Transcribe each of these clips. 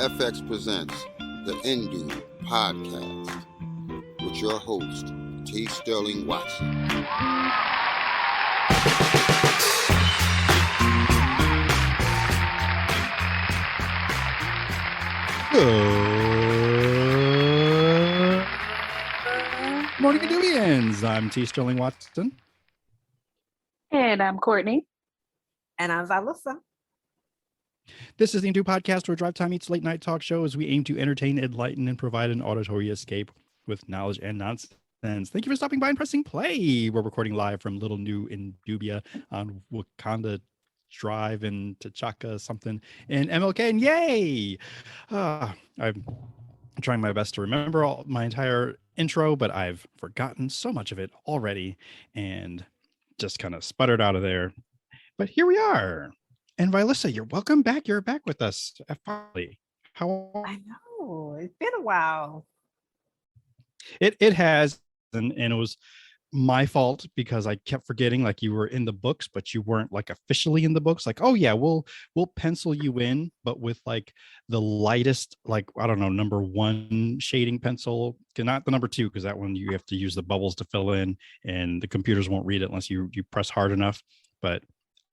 FX presents the Indu Podcast with your host, T. Sterling Watson. Good morning, Indubians. I'm T. Sterling Watson. And I'm Kortney. And I'm Vilissa. This is the Indu Podcast, where Drive Time meets late night talk show as we aim to entertain, enlighten, and provide an auditory escape with knowledge and nonsense. Thank you for stopping by and pressing play. We're recording live from Little New Indubia on Wakanda Drive in T'Chaka something in MLK, and yay! I'm trying my best to remember my entire intro, but I've forgotten so much of it already and just kind of sputtered out of there. But here we are. And Vilissa, you're welcome back. You're back with us. Finally. How? I know. It's been a while. It has, and it was my fault because I kept forgetting, like, you were in the books, but you weren't like officially in the books. Like, oh yeah, we'll pencil you in, but with like the lightest, like, I don't know, number 1 shading pencil, not the number 2, because that one you have to use the bubbles to fill in, and the computers won't read it unless you press hard enough. But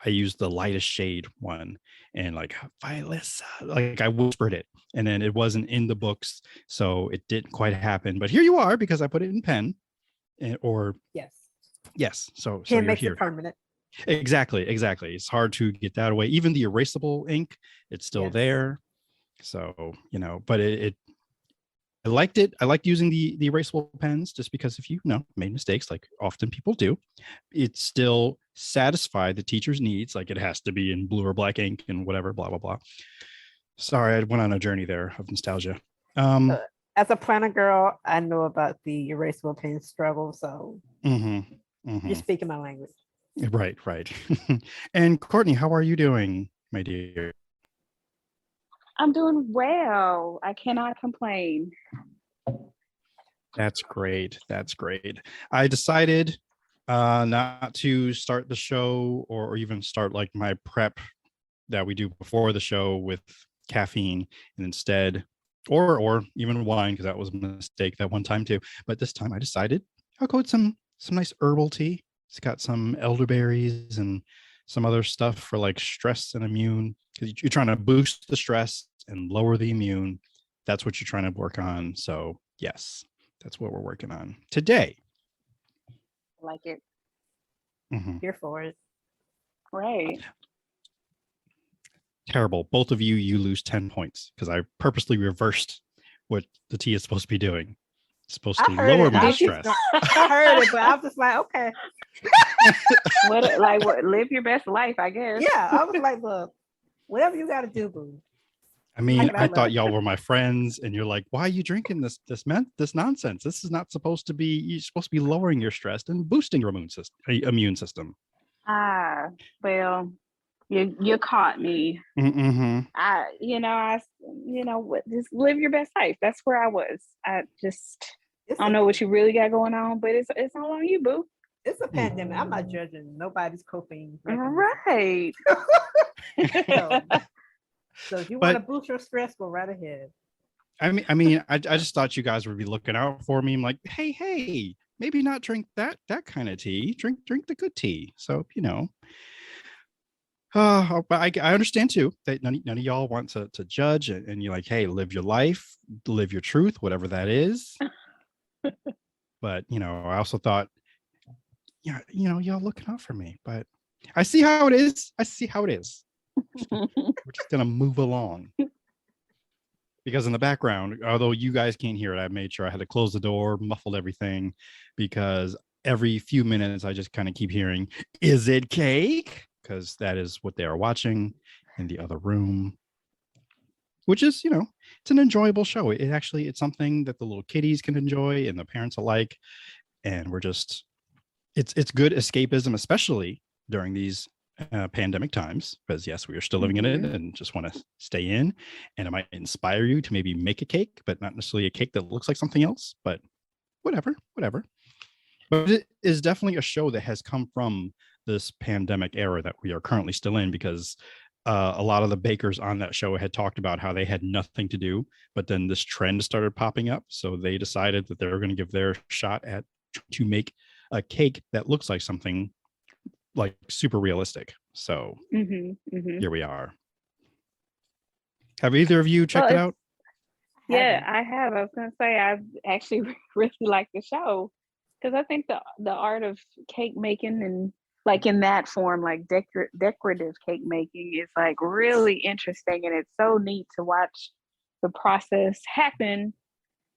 I used the lightest shade one, and like, Vilissa, like, I whispered it, and then it wasn't in the books, so it didn't quite happen. But here you are, because I put it in pen, or yes. So Pen you're makes here. it permanent. Exactly. It's hard to get that away. Even the erasable ink, it's still there. So, but I liked it. I liked using the erasable pens, just because if you made mistakes, like often people do, it still satisfied the teacher's needs. Like, it has to be in blue or black ink and whatever, blah, blah, blah. Sorry, I went on a journey there of nostalgia. As a planner girl, I know about the erasable pen struggle. So you're speaking my language. Right. And Kortney, how are you doing, my dear? I'm doing well. I cannot complain. That's great. I decided not to start the show or even start like my prep that we do before the show with caffeine, and instead, or even wine, because that was a mistake that one time too. But this time I decided I'll go with some nice herbal tea. It's got some elderberries and some other stuff for like stress and immune, because you're trying to boost the stress and lower the immune. That's what you're trying to work on. So yes, that's what we're working on today. I like it. Here for it. Right. Terrible. Both of you lose 10 points because I purposely reversed what the tea is supposed to be doing. It's supposed to lower my stress. I heard it, but I was just like, okay. What? Live your best life, I guess. Yeah, I was like, look, whatever you got to do, boo. I mean, I thought y'all were my friends, and you're like, why are you drinking this nonsense? This is not supposed to be. You're supposed to be lowering your stress and boosting your immune system. Well, you caught me. Just live your best life. That's where I was. I don't know what you really got going on, but it's all on you, boo. It's a pandemic. I'm not judging nobody's coping. Right. So if you want to boost your stress, go right ahead. I mean, I just thought you guys would be looking out for me. I'm like, hey, maybe not drink that kind of tea. Drink the good tea. So but I understand too that none of y'all want to judge, and you're like, hey, live your life, live your truth, whatever that is. But I also thought, y'all looking out for me. But I see how it is. We're just gonna move along. Because in the background, although you guys can't hear it, I made sure I had to close the door, muffled everything, because every few minutes I just kind of keep hearing, is it cake? Because that is what they are watching in the other room, which is, it's an enjoyable show. It's something that the little kiddies can enjoy and the parents alike. And it's good escapism, especially during these pandemic times, because yes, we are still living in it and just want to stay in, and it might inspire you to maybe make a cake, but not necessarily a cake that looks like something else, but whatever. But it is definitely a show that has come from this pandemic era that we are currently still in, because a lot of the bakers on that show had talked about how they had nothing to do, but then this trend started popping up. So they decided that they were going to give their shot at to make a cake that looks like something like super realistic. So here we are. Have either of you checked it out? Yeah, I have. I was going to say, I've actually really liked the show because I think the art of cake making and like in that form, like decorative cake making is like really interesting. And it's so neat to watch the process happen.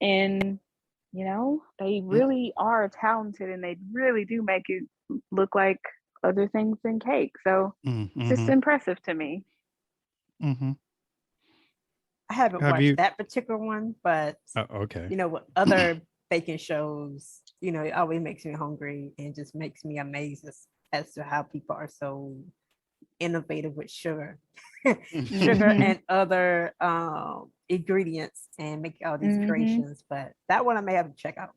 And, you know, they really are talented and they really do make it look like other things than cake. So it's just impressive to me. I haven't watched that particular one, but okay. You know, with other baking shows, you know, it always makes me hungry and just makes me amazed as to how people are so innovative with sugar and other ingredients and make all these creations. But that one I may have to check out.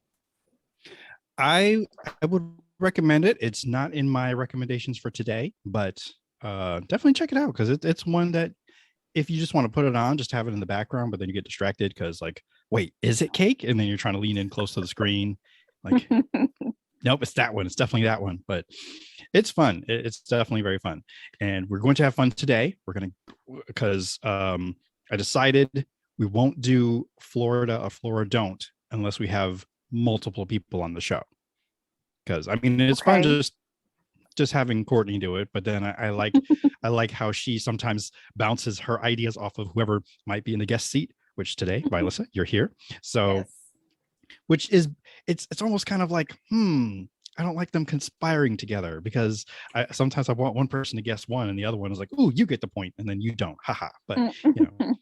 I would recommend it. It's not in my recommendations for today, but definitely check it out because it's one that if you just want to put it on, just have it in the background, but then you get distracted because like, wait, is it cake? And then you're trying to lean in close to the screen. Like, nope, it's that one. It's definitely that one, but it's fun. It's definitely very fun. And we're going to have fun today. We're going to, because I decided we won't do Florida or Floridon't unless we have multiple people on the show. Because I mean, it's fun just having Kortney do it, but then I like I like how she sometimes bounces her ideas off of whoever might be in the guest seat, which today, Vilissa, you're here. So yes. Which is it's almost kind of like, I don't like them conspiring together because sometimes I want one person to guess one and the other one is like, oh, you get the point, and then you don't. Haha. But you know,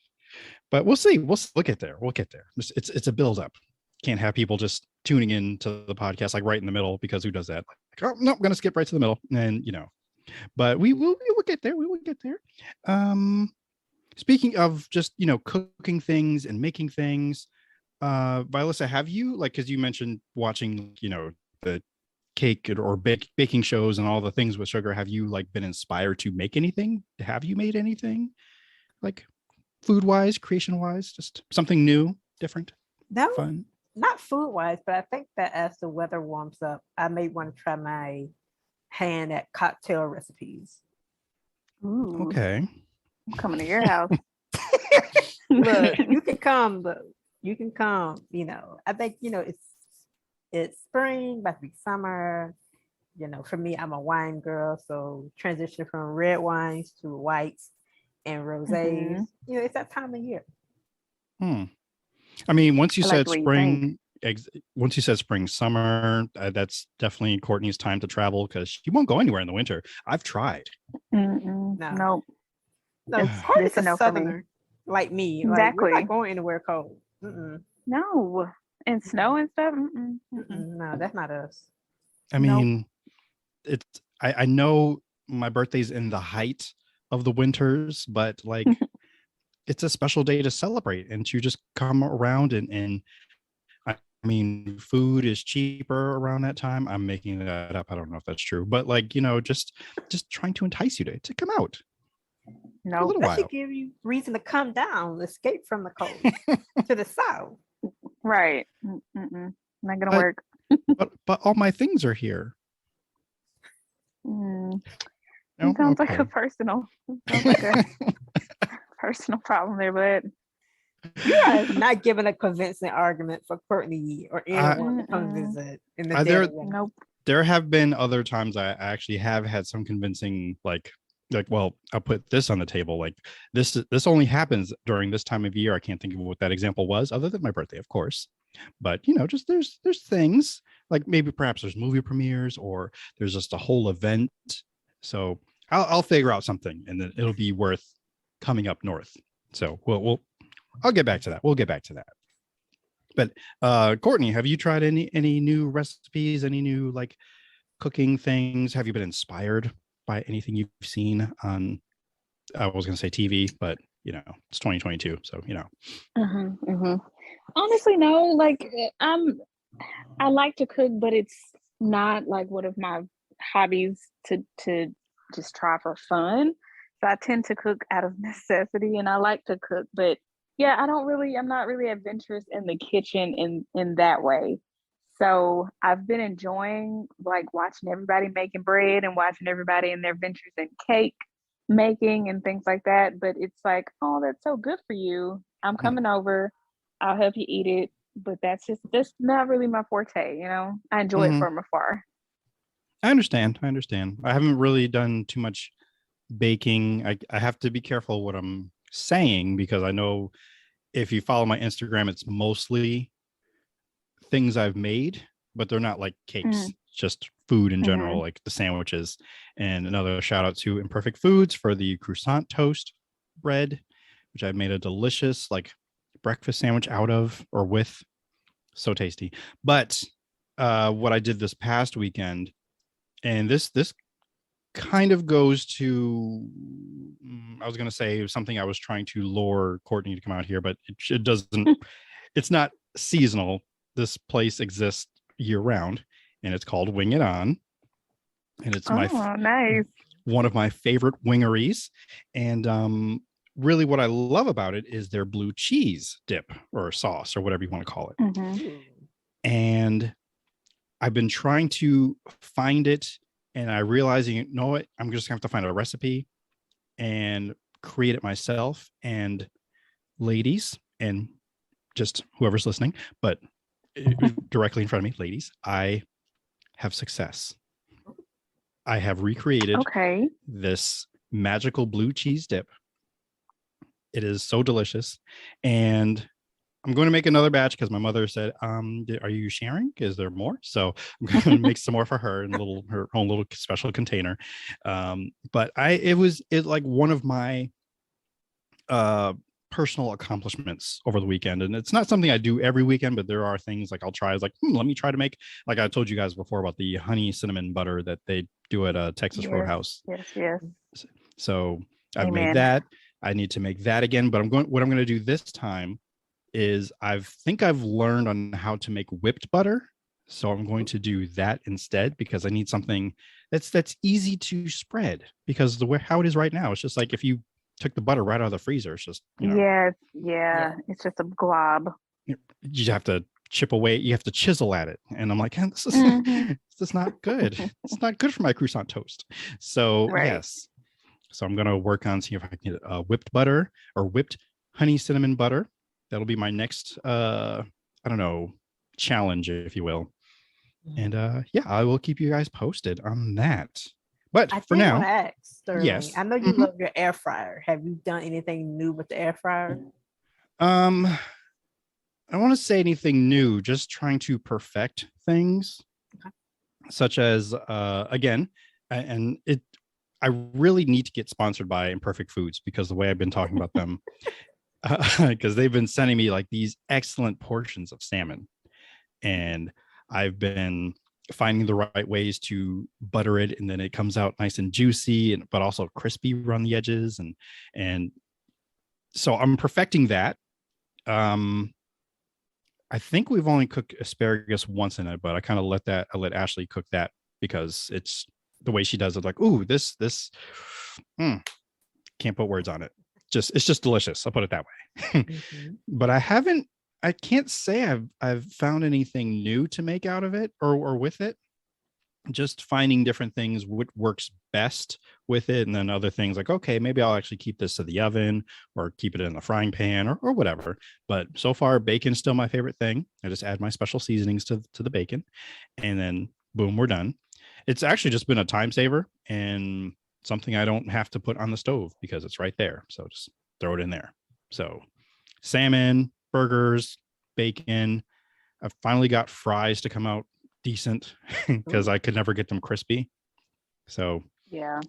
but we'll see. We'll get there. We'll get there. It's a build up. Can't have people just tuning in to the podcast like right in the middle, because who does that? Like, oh no, I'm gonna skip right to the middle, and you know. But we will get there. We will get there. Speaking of just, you know, cooking things and making things, Vilissa, have you, like, because you mentioned watching, you know, the cake or baking shows and all the things with sugar, have you like been inspired to make anything? Have you made anything like food wise, creation wise, just something new, different, fun? Not food wise, but I think that as the weather warms up, I may want to try my hand at cocktail recipes. Ooh. Okay. I'm coming to your house. Look, you can come, you know. I think, you know, it's spring, about to be summer. You know, for me, I'm a wine girl, so transition from red wines to whites and rosés. You know, it's that time of year. I mean, once you said spring, summer, that's definitely Kortney's time to travel because she won't go anywhere in the winter. I've tried. No. Kortney's a southerner like me. Exactly. Like, we're not going anywhere cold. No. And snow and stuff. No, that's not us. I mean, it's I know my birthday's in the height of the winters, but like it's a special day to celebrate and to just come around and I mean, food is cheaper around that time. I'm making that up. I don't know if that's true, but like, you know, just trying to entice you to come out. No, that should give you reason to come down, escape from the cold to the south. Right. Not gonna work. but all my things are here. It sounds like a personal problem there, but you are not giving a convincing argument for Kortney or anyone to come visit in the day. Nope. There have been other times I actually have had some convincing, like, well, I'll put this on the table. Like this only happens during this time of year. I can't think of what that example was, other than my birthday, of course. But you know, just there's things like maybe perhaps there's movie premieres or there's just a whole event. So I'll figure out something, and then it'll be worth coming up north. So I'll get back to that. We'll get back to that. But Kortney, have you tried any new recipes, any new like cooking things? Have you been inspired by anything you've seen on, I was going to say TV, but you know, it's 2022. So, you know. Honestly, no, like I like to cook, but it's not like one of my hobbies to just try for fun. So I tend to cook out of necessity, and I like to cook, but yeah, I'm not really adventurous in the kitchen in that way. So I've been enjoying like watching everybody making bread and watching everybody in their ventures in cake making and things like that. But it's like, oh, that's so good for you. I'm coming over. I'll help you eat it. But that's not really my forte, you know. I enjoy it from afar. I understand. I haven't really done too much baking. I have to be careful what I'm saying because I know if you follow my Instagram, it's mostly things I've made, but they're not like cakes, just food in general, like the sandwiches. And another shout out to Imperfect Foods for the croissant toast bread, which I've made a delicious like breakfast sandwich out of or with. So tasty. But what I did this past weekend, and this kind of goes to, I was going to say something I was trying to lure Kortney to come out here, but it doesn't, it's not seasonal. This place exists year round and it's called Wing It On. And it's nice. One of my favorite wingeries. And really what I love about it is their blue cheese dip or sauce or whatever you want to call it. And I've been trying to find it. And I realized, you know what, I'm just gonna have to find a recipe and create it myself. And ladies, and just whoever's listening, but directly in front of me, ladies, I have success. I have recreated this magical blue cheese dip. It is so delicious. And I'm going to make another batch because my mother said, are you sharing? Is there more? So I'm going to make some more for her in her own little special container. But it was like one of my personal accomplishments over the weekend. And it's not something I do every weekend, but there are things like I'll try. It's like, let me try to make, like I told you guys before about the honey cinnamon butter that they do at Texas Roadhouse. Yes. So I've made that. I need to make that again, but what I'm going to do this time is I've learned on how to make whipped butter. So I'm going to do that instead because I need something that's easy to spread because how it is right now, it's just like if you took the butter right out of the freezer, it's just, you know, it's just a glob. You have to chip away, you have to chisel at it. And I'm like, this is not good. It's not good for my croissant toast. So yes. So I'm going to work on seeing if I can get whipped butter or whipped honey cinnamon butter. That'll be my next, challenge, if you will. And I will keep you guys posted on that. But for now, want to ask, Sterling, yes. I know you love your air fryer. Have you done anything new with the air fryer? I don't want to say anything new, just trying to perfect things, such as, again, and I really need to get sponsored by Imperfect Foods because the way I've been talking about them, because they've been sending me like these excellent portions of salmon, and I've been finding the right ways to butter it, and then it comes out nice and juicy, but also crispy around the edges, and so I'm perfecting that. I think we've only cooked asparagus once in it, but I let Ashley cook that because it's the way she does it. Like, ooh, this can't put words on it. It's just delicious. I'll put it that way. But I can't say I've found anything new to make out of it or with it. Just finding different things, what works best with it. And then other things like, okay, maybe I'll actually keep this to the oven or keep it in the frying pan or whatever. But so far, bacon's still my favorite thing. I just add my special seasonings to the bacon and then boom, we're done. It's actually just been a time saver and something I don't have to put on the stove because it's right there. So just throw it in there. So salmon, burgers, bacon. I've finally got fries to come out decent because I could never get them crispy. So yeah,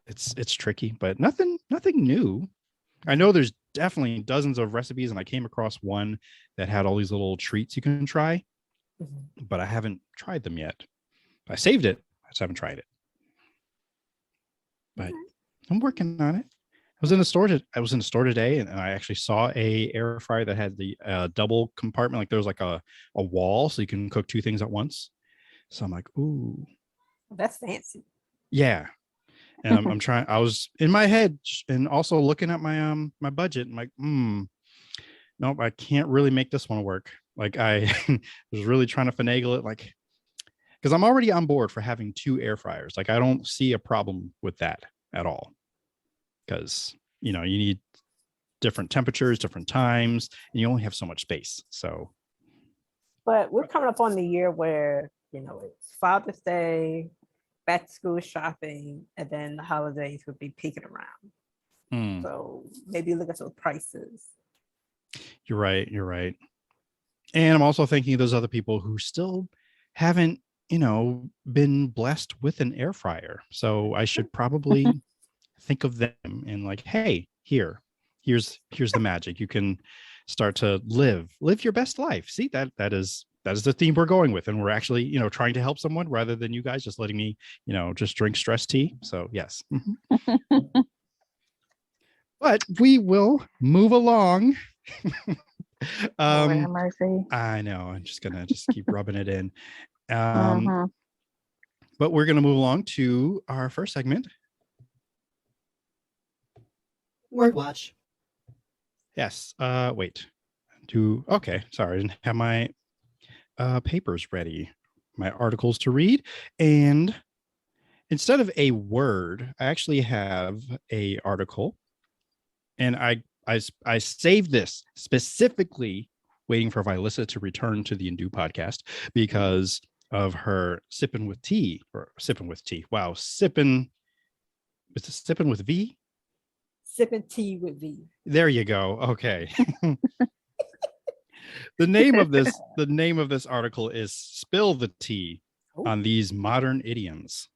it's tricky, but nothing new. I know there's definitely dozens of recipes, and I came across one that had all these little treats you can try, but I haven't tried them yet. I saved it. I just haven't tried it. But I'm working on it. I was in the store today, and I actually saw a air fryer that had the double compartment. Like there was like a wall, so you can cook two things at once. So I'm like, ooh, that's fancy. Yeah, And I'm trying. I was in my head and also looking at my my budget. I'm like, nope, I can't really make this one work. Like I was really trying to finagle it, like because I'm already on board for having 2 air fryers. Like I don't see a problem with that at all. Because you need different temperatures, different times, and you only have so much space. So, But we're coming up on the year where, it's Father's Day, back to school shopping, and then the holidays would be peaking around. So maybe look at those prices. You're right. You're right. And I'm also thinking of those other people who still haven't, been blessed with an air fryer. So I should probably think of them and like, hey, here's the magic. You can start to live your best life. See, that is the theme we're going with, and we're actually trying to help someone rather than you guys just letting me just drink stress tea. So yes. But we will move along. Lord have mercy. I know, I'm just gonna keep rubbing it in. But we're gonna move along to our first segment, Word watch. yes. Okay, sorry, I didn't have my papers ready, my articles to read. And instead of a word, I actually have a article. And I saved this specifically waiting for Vilissa to return to the Undo podcast because of her sippin with tea. Wow, sippin. Is it sippin with V? Sipping tea with V. There you go. Okay. The name of this article is Spill the Tea on These Modern Idioms.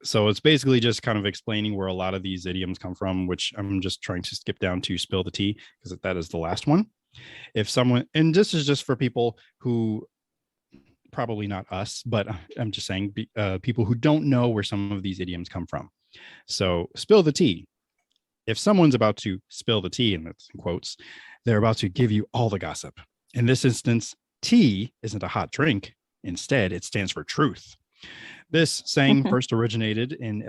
So it's basically just kind of explaining where a lot of these idioms come from, which I'm just trying to skip down to spill the tea because that is the last one. If someone, and this is just for people who, probably not us, but I'm just saying people who don't know where some of these idioms come from. So spill the tea. If someone's about to spill the tea, and that's in quotes, they're about to give you all the gossip. In this instance, tea isn't a hot drink. Instead, it stands for truth. This saying first originated in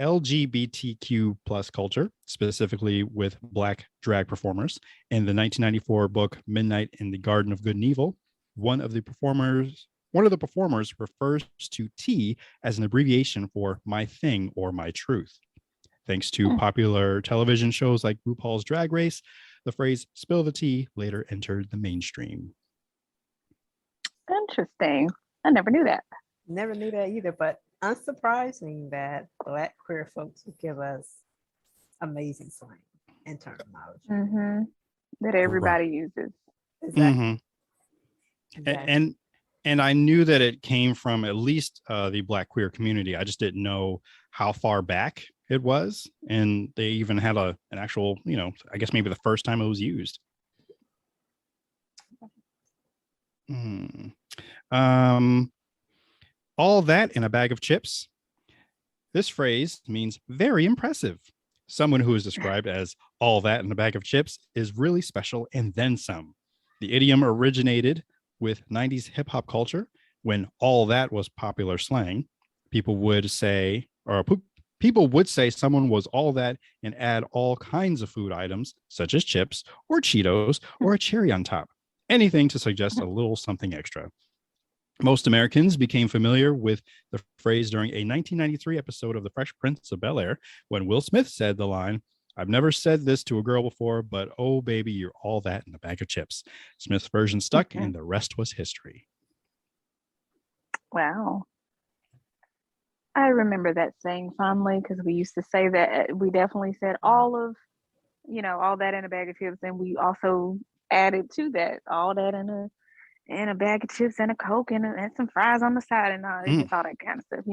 LGBTQ plus culture, specifically with Black drag performers. In the 1994 book Midnight in the Garden of Good and Evil, one of the performers refers to tea as an abbreviation for my thing or my truth. Thanks to popular television shows like RuPaul's Drag Race, the phrase spill the tea later entered the mainstream. Interesting. I never knew that. Never knew that either, but unsurprising that Black queer folks would give us amazing slang and terminology. That everybody uses. Exactly. Exactly. And I knew that it came from at least the Black queer community. I just didn't know how far back it was. And they even had an actual, I guess maybe the first time it was used. All that in a bag of chips. This phrase means very impressive. Someone who is described as all that in a bag of chips is really special and then some. The idiom originated with 90s hip hop culture when all that was popular slang. People would say someone was all that and add all kinds of food items such as chips or Cheetos or a cherry on top. Anything to suggest a little something extra. Most Americans became familiar with the phrase during a 1993 episode of The Fresh Prince of Bel-Air when Will Smith said the line, "I've never said this to a girl before, but oh, baby, you're all that in a bag of chips." Smith's version stuck and the rest was history. Wow. I remember that saying fondly because we used to say that. We definitely said all that in a bag of chips. And we also added to that, all that in a bag of chips and a Coke and some fries on the side and all that kind of stuff,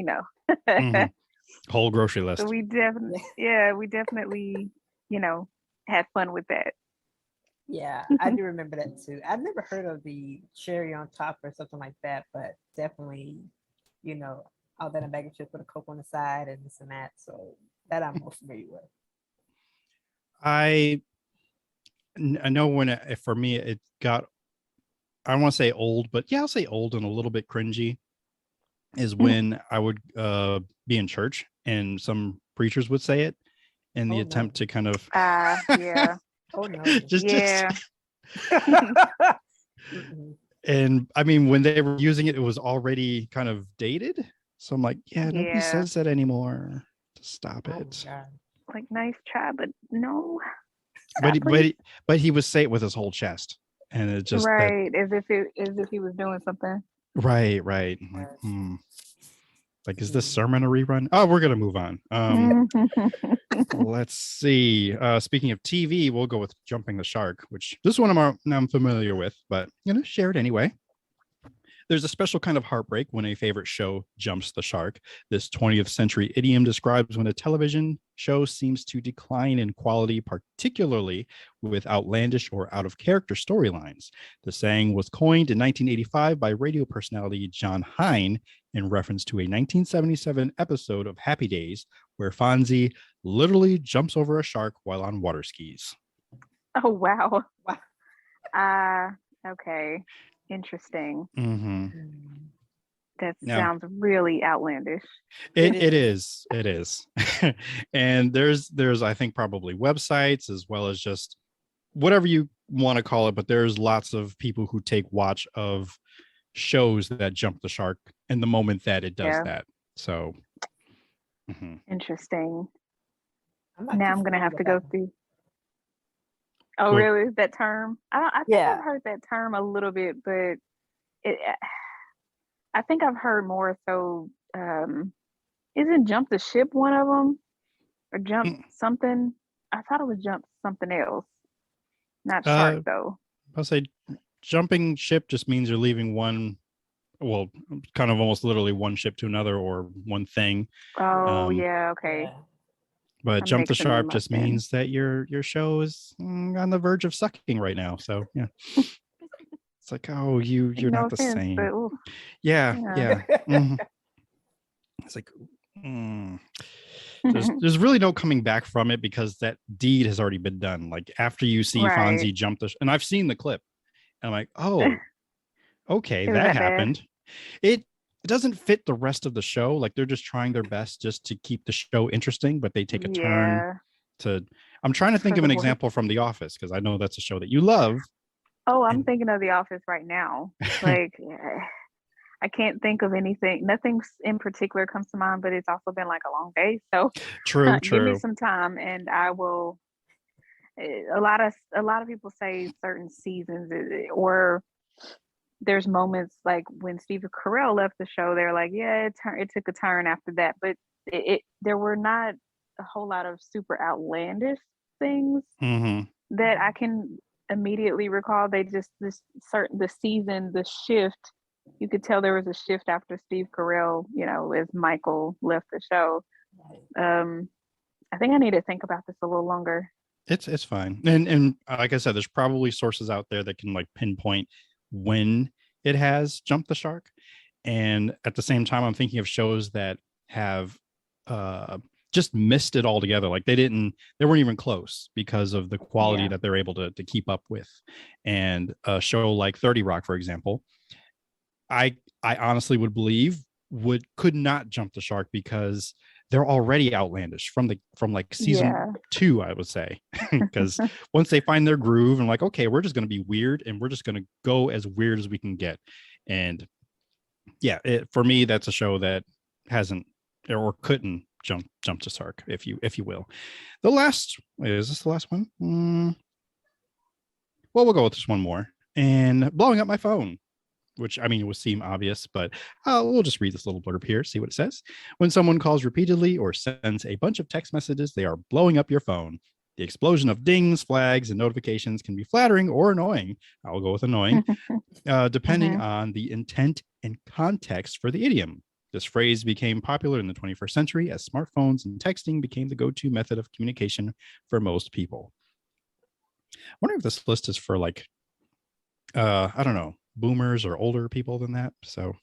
Whole grocery list. So we definitely, had fun with that. Yeah, I do remember that too. I've never heard of the cherry on top or something like that, but definitely, all that in a bag of chips with a Coke on the side and this and that. So that I'm more familiar with. I know for me, it got, I don't want to say old, but yeah, I'll say old and a little bit cringy. is when I would be in church and some preachers would say it in the attempt to kind of yeah. Oh no. Yeah. and I mean, when they were using it, it was already kind of dated. So I'm like, yeah, nobody Yeah. says that anymore. Stop Oh, it. God. Like, nice try, but no. But he would say it with his whole chest, and it just right, as if he was doing something. right. I'm like, like, is this sermon a rerun? Oh, we're gonna move on. Let's see. Speaking of TV, we'll go with Jumping the Shark, which this one I'm familiar with, but share it anyway. There's a special kind of heartbreak when a favorite show jumps the shark. This 20th century idiom describes when a television show seems to decline in quality, particularly with outlandish or out of character storylines. The saying was coined in 1985 by radio personality John Hine in reference to a 1977 episode of Happy Days where Fonzie literally jumps over a shark while on water skis. Oh, wow. Okay. Interesting. Mm-hmm. That sounds really outlandish. It is. And there's I think probably websites as well as just whatever you want to call it, but there's lots of people who take watch of shows that jump the shark in the moment that it does that. So interesting. Now I'm gonna have to go through. Oh, really? That term? I think I've heard that term a little bit, but I think I've heard more so. Isn't jump the ship one of them, or jump something? I thought it was jump something else. Not shark though. I'll say jumping ship just means you're leaving one. Well, kind of almost literally one ship to another or one thing. Oh yeah, okay. Yeah. But I'm jump the mixing them shark up just then. means that your show is on the verge of sucking right now. So yeah, it's like, oh, you're No not the offense, same. but, ooh, Yeah. Mhm. It's like, there's really no coming back from it because that deed has already been done. Like after you see Fonzie jump and I've seen the clip, and I'm like, oh, okay, that happened. It doesn't fit the rest of the show. Like they're just trying their best just to keep the show interesting, but they take a turn to. I'm trying to think of an example from The Office because I know that's a show that you love. Oh, I'm thinking of The Office right now. Like, I can't think of anything. Nothing in particular comes to mind, but it's also been like a long day. So true. Give me some time, and I will. A lot of people say certain seasons, or there's moments like when Steve Carell left the show. They're like, yeah, it took a turn after that, but there were not a whole lot of super outlandish things that I can immediately recall. They just the season, the shift. You could tell there was a shift after Steve Carell, as Michael left the show. I think I need to think about this a little longer. It's fine. And like I said, there's probably sources out there that can like pinpoint when it has jumped the shark. And at the same time, I'm thinking of shows that have just missed it altogether. Like they weren't even close because of the quality that they're able to keep up with. And a show like 30 Rock, for example, I honestly would believe could not jump the shark because they're already outlandish from like season 2, I would say, because once they find their groove and like, okay, we're just going to be weird and we're just going to go as weird as we can get. And for me, that's a show that hasn't or couldn't jump to shark, if you will. Is this the last one? Well, we'll go with just one more. And blowing up my phone, which I mean, it would seem obvious, but we'll just read this little blurb here, see what it says. When someone calls repeatedly or sends a bunch of text messages, they are blowing up your phone. The explosion of dings, flags, and notifications can be flattering or annoying. I'll go with annoying, depending on the intent and context for the idiom. This phrase became popular in the 21st century as smartphones and texting became the go-to method of communication for most people. I wonder if this list is for like, I don't know, boomers or older people than that. So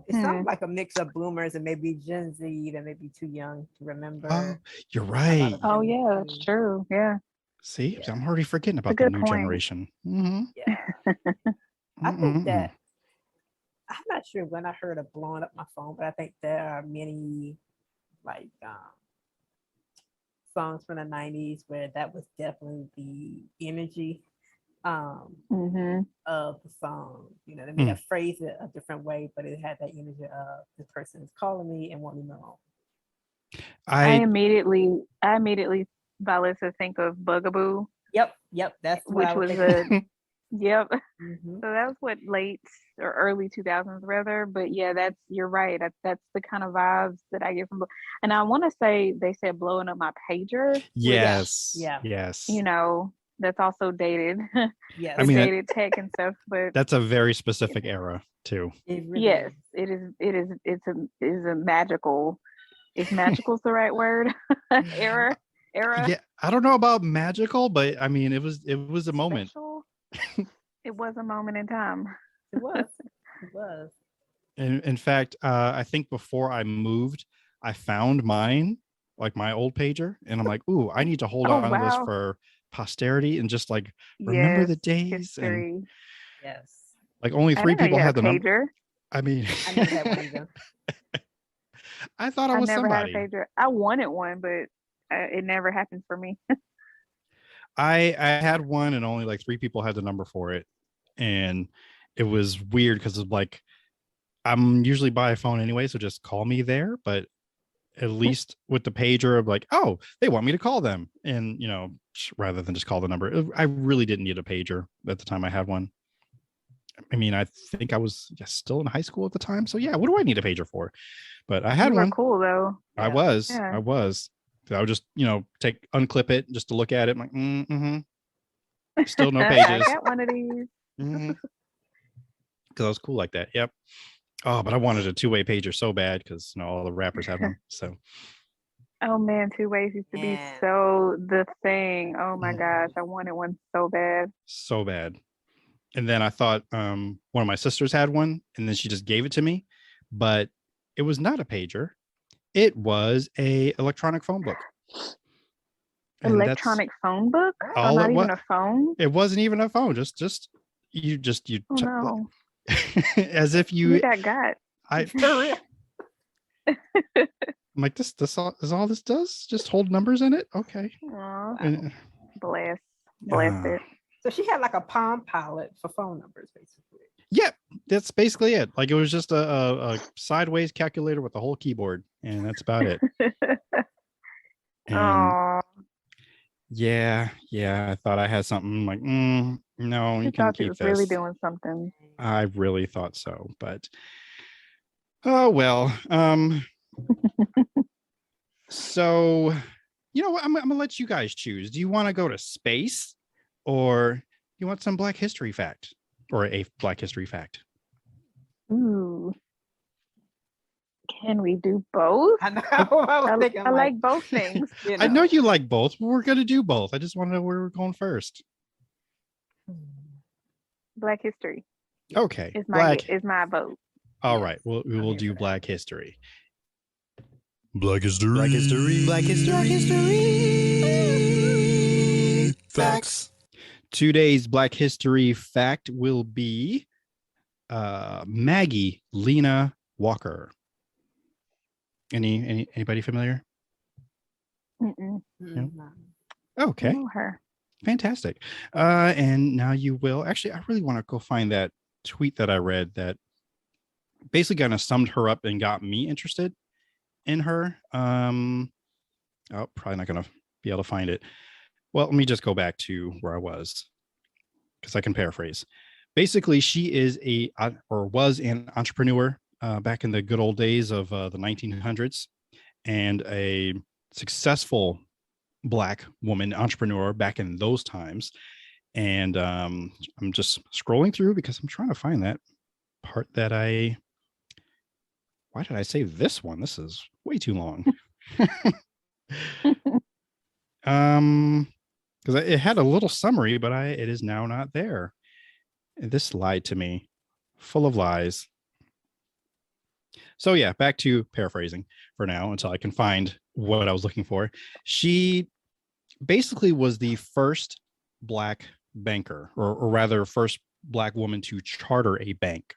it sounds like a mix of boomers and maybe Gen Z that may be too young to remember. Oh, you're right. Oh yeah, that's true. Yeah. See, I'm already forgetting about the new generation. Yeah. I think that I'm not sure when I heard of blowing up my phone, but I think there are many like songs from the 90s where that was definitely the energy of the song. You know, they may have phrased it a different way, but it had that energy of this person is calling me and wanting to know. I immediately Vilissa think of Bugaboo. Yep, that's which what was a yep. So that was what late or early 2000s rather, but yeah, you're right. That's the kind of vibes that I get from. And I want to say they said blowing up my pager. Yes. You know, that's also dated. Yes, I mean dated tech and stuff, but that's a very specific era too. It is. It's a magical. Is magical's the right word? Era. Yeah, I don't know about magical, but I mean, it was a moment. It was a moment in time. It was. In fact, I think before I moved, I found mine, like my old pager, and I'm like, ooh, I need to hold on to this for posterity and just like remember the days. History. And yes, like only 3 people had the number. I mean, I never had one either. I thought I was never somebody. had a pager. I wanted one, but it never happened for me. I had one, and only like 3 people had the number for it, and it was weird because of like I'm usually by a phone anyway, so just call me there. But at least with the pager of like, oh, they want me to call them, and you know, rather than just call the number, I really didn't need a pager at the time I had one. I mean, I think I was still in high school at the time, so yeah, what do I need a pager for? But I had one. Cool though. I was. I would just, you know, unclip it just to look at it. I'm like, still no pages. I got one of these. Because I was cool like that. Yep. Oh, but I wanted a 2-way pager so bad because you know all the rappers had one. So. Oh man, 2-ways used to be so the thing. Oh my gosh, I wanted one so bad. So bad. And then I thought one of my sisters had one, and then she just gave it to me, but it was not a pager. It was a electronic phone book. Electronic phone book? Oh, not even a phone? It wasn't even a phone. Just you. Oh, no. As if you got. I'm like, this is all this does? Just hold numbers in it? Okay. Bless it. So she had like a Palm Pilot for phone numbers, basically. Yeah, that's basically it. Like it was just a sideways calculator with a whole keyboard, and that's about it. And yeah, I thought I had something. Like, no, you can keep this. Really doing something. I really thought so, but oh well. So, you know what? I'm gonna let you guys choose. Do you want to go to space, or you want some Black History fact, or a Black History fact? Ooh. Can we do both? I know. I like both things. You know. I know you like both, but we're gonna do both. I just want to know where we're going first. Black History. Okay. Is my vote. All right. Well, we will do Black History. Black History. Black History. Black History. Black History. Facts. Today's Black History fact will be Maggie Lena Walker. Anybody familiar? No. Okay. I know her. Fantastic. And now you will. Actually, I really want to go find that tweet that I read that basically kind of summed her up and got me interested in her. Probably not going to be able to find it. Well, let me just go back to where I was because I can paraphrase. Basically, she is was an entrepreneur back in the good old days of the 1900s, and a successful Black woman entrepreneur back in those times. And I'm just scrolling through because I'm trying to find that part that why did I save this one? This is way too long. Because it had a little summary, but it is now not there. This lied to me, full of lies. So yeah, back to paraphrasing for now until I can find what I was looking for. She basically was the first Black banker, or rather first Black woman to charter a bank.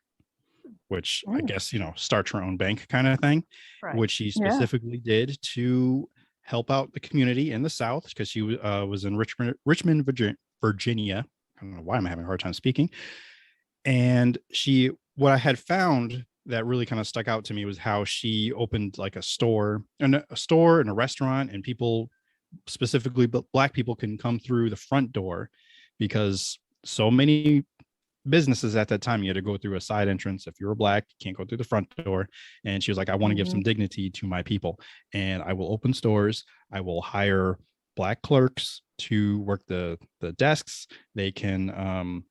which I guess, start your own bank kind of thing, Right. which she specifically did to help out the community in the South, because she was in Richmond, Virginia. I don't know why I'm having a hard time speaking. And what I had found that really kind of stuck out to me was how she opened like a store and a restaurant, and people, specifically Black people, can come through the front door, because so many businesses at that time, you had to go through a side entrance. If you were Black, you can't go through the front door. And she was like, I want to give some dignity to my people, and I will open stores. I will hire Black clerks to work the desks. They can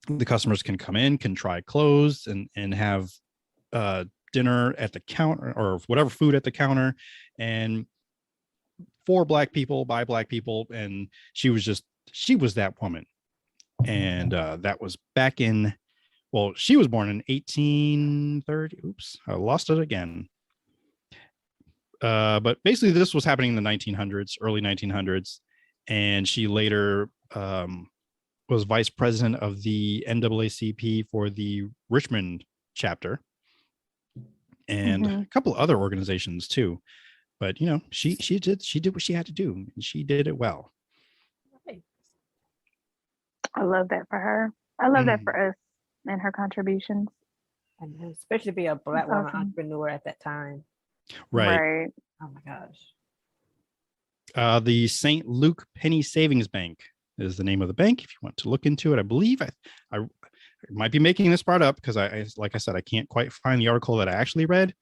the customers can come in, can try clothes, and have dinner at the counter, or whatever food at the counter, and for Black people, by Black people. And she was that woman. And that was back in, well, she was born in 1830. Oops, I lost it again. But basically this was happening in the 1900s, early 1900s. And she later was vice president of the NAACP for the Richmond chapter, and a couple other organizations too. But she did what she had to do, and she did it well. I love that for her. I love that for us and her contributions. And especially be a Black woman awesome. entrepreneur at that time. Right. Oh my gosh. The St. Luke Penny Savings Bank is the name of the bank, if you want to look into it. I believe I might be making this part up, because like I said, I can't quite find the article that I actually read.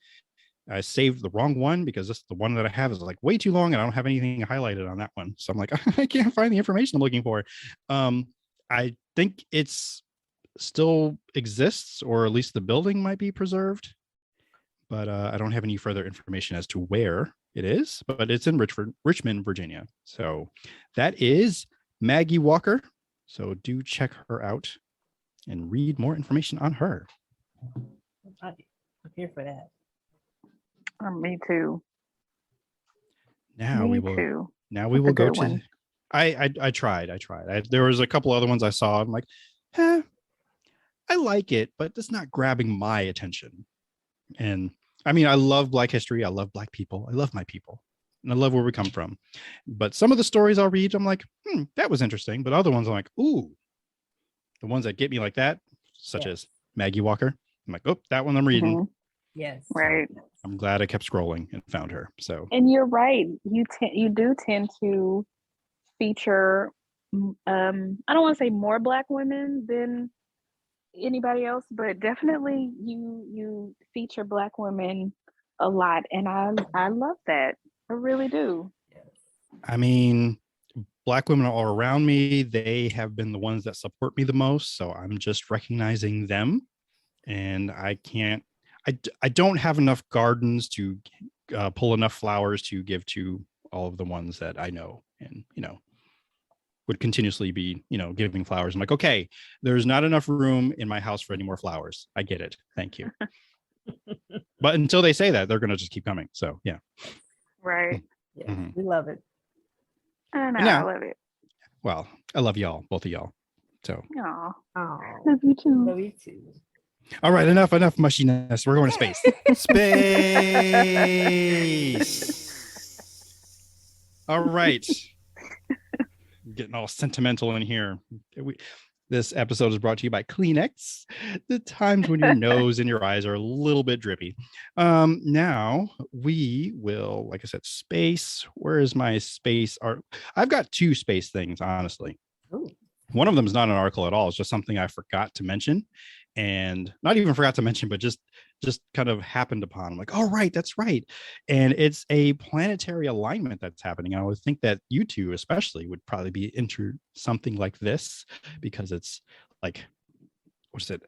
I saved the wrong one, because the one that I have is like way too long, and I don't have anything highlighted on that one. So I'm like, I can't find the information I'm looking for. I think it's still exists, or at least the building might be preserved, but I don't have any further information as to where it is, but it's in Richmond, Virginia. So that is Maggie Walker. So do check her out and read more information on her. I'm here for that. Me too. Now Me we will too. Now we will go to. I tried. There was a couple other ones I saw. I'm like, I like it, but it's not grabbing my attention. And I mean, I love Black history. I love Black people. I love my people, and I love where we come from. But some of the stories I'll read, I'm like, that was interesting. But other ones, I'm like, ooh, the ones that get me like that, such as Maggie Walker. I'm like, oh, that one I'm reading. Yes. Right. So I'm glad I kept scrolling and found her. So. And you're right. You do tend to feature I don't want to say more Black women than anybody else, but definitely you feature Black women a lot, and I love that. I really do. I mean, Black women are all around me. They have been the ones that support me the most, so I'm just recognizing them. And I don't have enough gardens to pull enough flowers to give to all of the ones that I know, and would continuously be, giving flowers. I'm like, okay, there's not enough room in my house for any more flowers. I get it. Thank you. But until they say that, they're going to just keep coming. So, yeah. Right. Yes, we love it. I know. I love it. Well, I love y'all, both of y'all. So. Aw. Oh, Love you too. love you too. All right, enough mushiness. We're going to space. Space. All right. Getting all sentimental in here. This episode is brought to you by Kleenex. The times when your nose and your eyes are a little bit drippy. Now we will, like I said, space. Where is my space art? I've got two space things, honestly. Ooh. One of them is not an article at all. It's just something I forgot to mention, and not even forgot to mention, but just kind of happened upon. I'm like, oh, right, that's right. And it's a planetary alignment that's happening. I would think that you two especially would probably be into something like this, because it's like, what's it?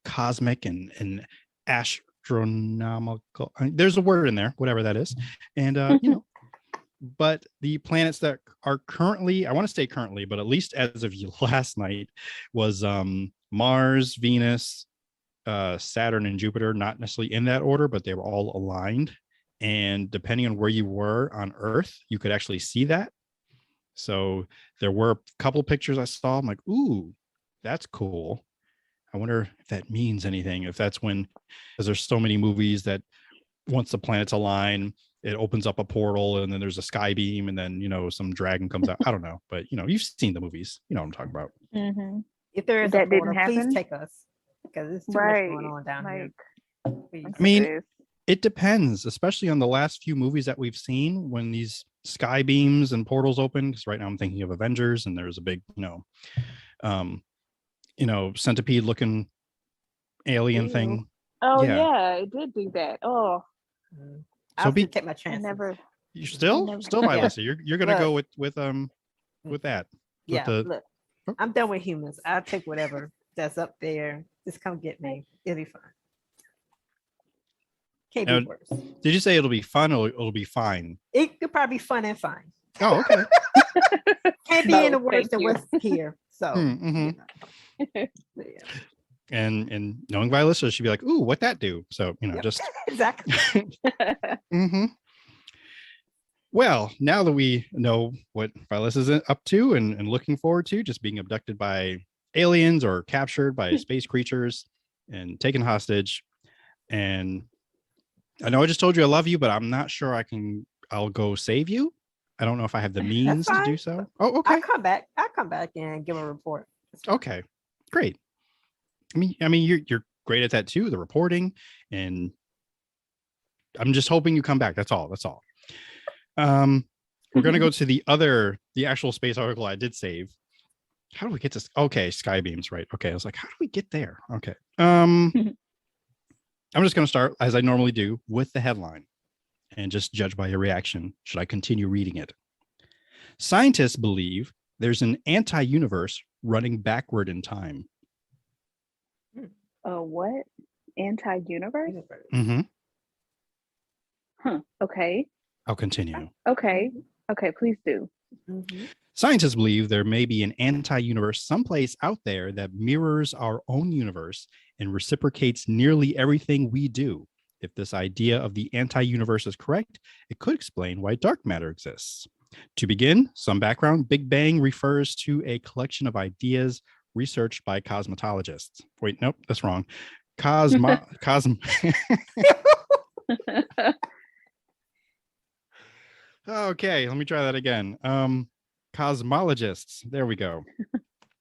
Cosmic and astronomical. There's a word in there, whatever that is. And, but the planets that are currently, I want to say currently, but at least as of last night, was Mars, Venus, Saturn, and Jupiter, not necessarily in that order, but they were all aligned. And depending on where you were on Earth, you could actually see that. So there were a couple pictures I saw. I'm like, ooh, that's cool. I wonder if that means anything. If that's when, because there's so many movies that once the planets align, it opens up a portal and then there's a sky beam and then, some dragon comes out. I don't know, but you've seen the movies. You know what I'm talking about. Mm-hmm. If there is That a portal, didn't happen? please take us because there's too much going on down here. Please. I mean, it depends, especially on the last few movies that we've seen when these sky beams and portals open. Because right now I'm thinking of Avengers and there's a big, centipede looking alien thing. Oh yeah, it did do that. Oh, I'll take my chances. You still Vilissa. You're gonna go with that. Yeah, look, I'm done with humans. I'll take whatever that's up there. Just come get me. It'll be fine. Can't be worse. Did you say it'll be fun or it'll be fine? It could probably be fun and fine. Oh, okay. Can't be any worse than what's here. So yeah. And knowing Vilissa, she'd be like, "Ooh, what that do?" So just exactly. Mm-hmm. Well, now that we know what Vilissa's up to and looking forward to, just being abducted by aliens or captured by space creatures and taken hostage, and I know I just told you I love you, but I'm not sure I'll go save you. I don't know if I have the means to do so. Oh, okay. I'll come back and give a report. Okay, great. I mean, you're great at that too, the reporting, and I'm just hoping you come back. That's all. We're gonna go to the actual space article I did save. How do we get to? Okay, sky beams, right? Okay, I was like, how do we get there? Okay. I'm just gonna start as I normally do with the headline, and just judge by your reaction. Should I continue reading it? Scientists believe there's an anti-universe running backward in time. What? Anti-universe? Mm-hmm. Huh. Okay. I'll continue. Okay, please do. Mm-hmm. Scientists believe there may be an anti-universe someplace out there that mirrors our own universe and reciprocates nearly everything we do. If this idea of the anti-universe is correct, it could explain why dark matter exists. To begin, some background. Big Bang refers to a collection of ideas researched by cosmologists. Wait, nope, that's wrong. Okay, let me try that again. Cosmologists. There we go.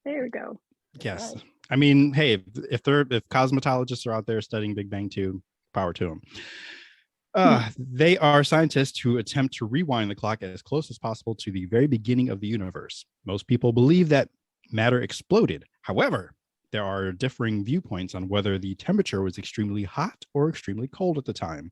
There we go. Yes. Right. I mean, hey, if cosmologists are out there studying Big Bang too, power to them. They are scientists who attempt to rewind the clock as close as possible to the very beginning of the universe. Most people believe that matter exploded. However, there are differing viewpoints on whether the temperature was extremely hot or extremely cold at the time.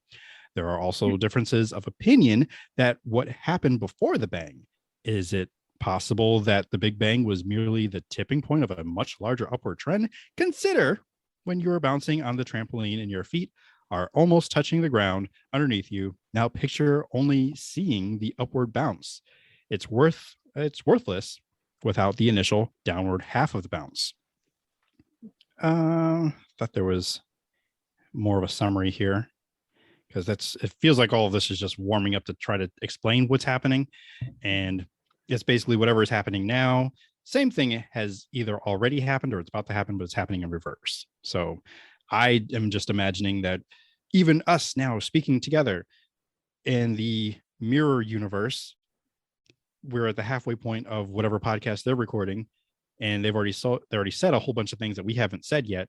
There are also differences of opinion that what happened before the bang. Is it possible that the Big Bang was merely the tipping point of a much larger upward trend? Consider when you are bouncing on the trampoline and your feet are almost touching the ground underneath you. Now picture only seeing the upward bounce. It's worthless without the initial downward half of the bounce. Thought there was more of a summary here, because it feels like all of this is just warming up to try to explain what's happening. And it's basically whatever is happening now. Same thing has either already happened or it's about to happen, but it's happening in reverse. So I am just imagining that even us now speaking together in the mirror universe, we're at the halfway point of whatever podcast they're recording, and they already said a whole bunch of things that we haven't said yet.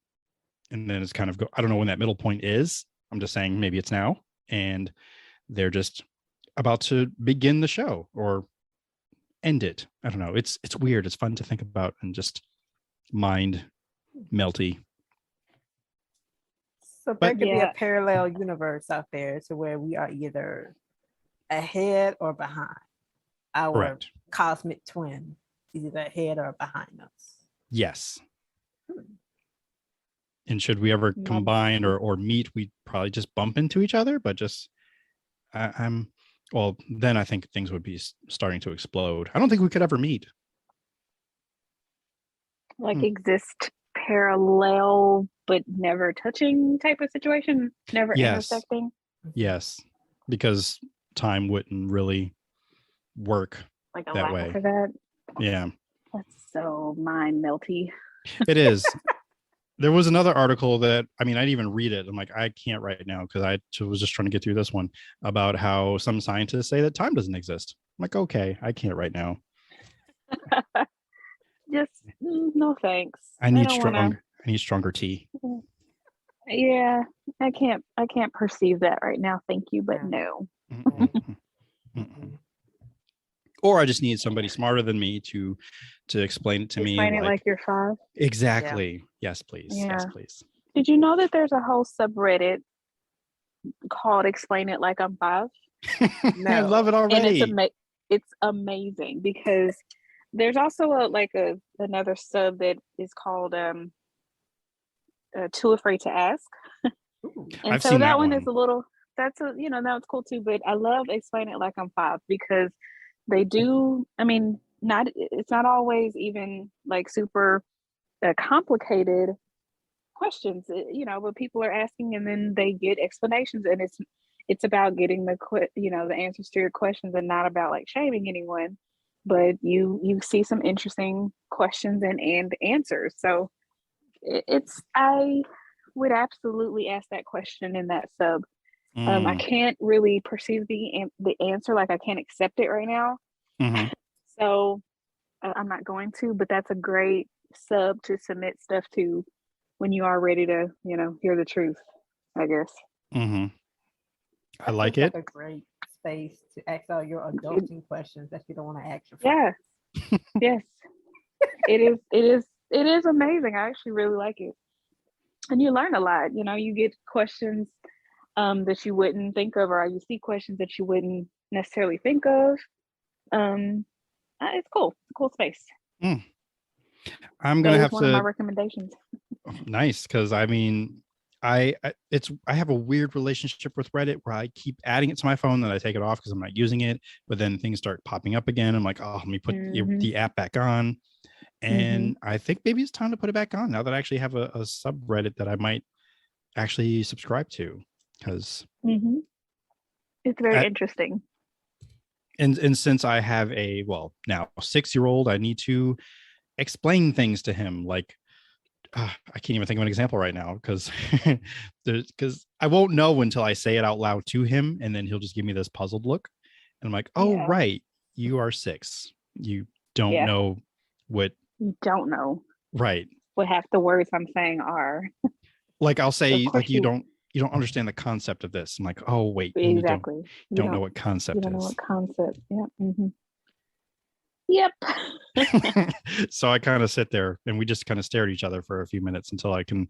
And then it's kind of I don't know when that middle point is. I'm just saying maybe it's now, and they're just about to begin the show or end it. I don't know. It's weird. It's fun to think about and just mind melty. So there could be a parallel universe out there to where we are either ahead or behind. Our Correct. Cosmic twin is either ahead or behind us. Yes. And should we ever combine or meet, we'd probably just bump into each other. But just, then I think things would be starting to explode. I don't think we could ever meet. Like exist parallel, but never touching type of situation, never intersecting. Yes, because time wouldn't really work like that way. For that. Yeah. That's so mind melty. It is. There was another article that, I mean, I didn't even read it. I'm like, I can't right now because was just trying to get through this one about how some scientists say that time doesn't exist. I'm like, okay, I can't right now. Just no thanks. I need don't wanna- I need stronger tea. Yeah, I can't perceive that right now. Thank you, but no. Or I just need somebody smarter than me to explain it to me. Explain it like you're 5. Exactly. Yeah. Yes, please. Yeah. Yes, please. Did you know that there's a whole subreddit called "Explain It Like I'm 5"? I love it already. And it's amazing because there's also another sub that is called "Too Afraid to Ask," and I've so seen that that one one. is a little. That's that was cool too. But I love "Explain It Like I'm 5" because they do. I mean, it's not always even like super complicated questions, but people are asking and then they get explanations, and it's about getting the answers to your questions and not about like shaming anyone, but you see some interesting questions and answers. So I would absolutely ask that question in that sub. I can't really perceive the answer, like I can't accept it right now. So I'm not going to, but that's a great sub to submit stuff to when you are ready to, hear the truth, I guess. I like it. Like a great space to ask all your adulting questions that you don't want to ask your friends. Yeah. Yes. It is amazing. I actually really like it. And you learn a lot. You get questions that you wouldn't think of, or you see questions that you wouldn't necessarily think of. It's cool. It's a cool space. I'm gonna have one of my recommendations. Nice, because I mean, I have a weird relationship with Reddit where I keep adding it to my phone, then I take it off because I'm not using it, but then things start popping up again. I'm like, oh, let me put the app back on, and I think maybe it's time to put it back on now that I actually have a subreddit that I might actually subscribe to, because it's very interesting. And since I have now 6-year-old, I need to explain things to him. Like, I can't even think of an example right now because I won't know until I say it out loud to him, and then he'll just give me this puzzled look, and I'm like, oh yeah. Right, you are 6. You don't know what. You don't know. Right. What half the words I'm saying are. Like I'll say, like you don't understand the concept of this. I'm like, oh wait, exactly. You don't know what concept is. You don't know what concept. Yeah. Yep. So I kind of sit there and we just kind of stare at each other for a few minutes until I can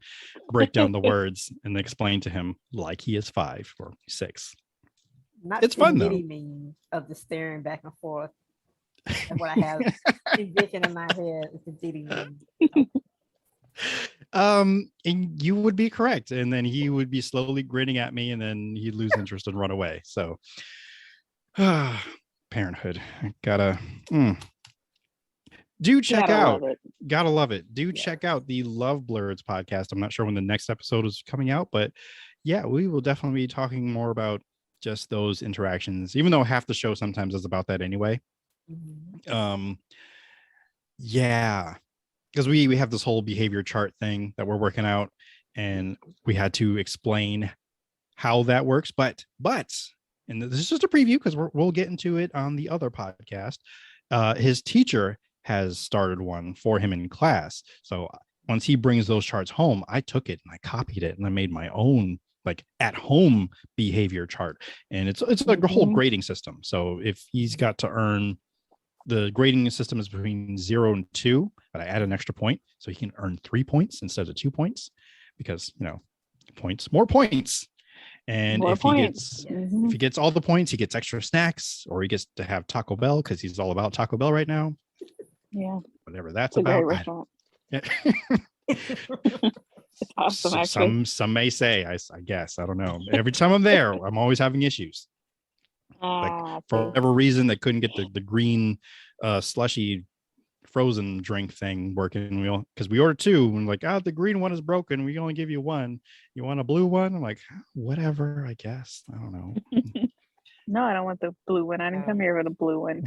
break down the words and explain to him like he is 5 or 6. It's fun though. Meme of the staring back and forth. And what I have envisioned in my head is the Diddy meme. And you would be correct, and then he would be slowly grinning at me, and then he'd lose interest and run away. So parenthood, gotta do check out, gotta love it. Do check out the Love Blurs podcast. I'm not sure when the next episode is coming out, but yeah, we will definitely be talking more about just those interactions, even though half the show sometimes is about that anyway. Yeah, because we have this whole behavior chart thing that we're working out, and we had to explain how that works. But and this is just a preview because we'll get into it on the other podcast. His teacher has started one for him in class. So once he brings those charts home, I took it and I copied it and I made my own like at home behavior chart. And it's like a whole grading system. So if he's got to earn, the grading system is between 0 and 2, but I add an extra point so he can earn 3 points instead of 2 points because, more points. And if he gets all the points, he gets extra snacks, or he gets to have Taco Bell because he's all about Taco Bell right now. Yeah. Whatever that's about. It's awesome, actually. Some may say, I guess, I don't know. Every time I'm there, I'm always having issues. Like for whatever reason, they couldn't get the green slushy frozen drink thing working. Because we ordered 2 and like, the green one is broken. We only give you 1. You want a blue one? I'm like, whatever, I guess. I don't know. No, I don't want the blue one. I didn't come here with a blue one.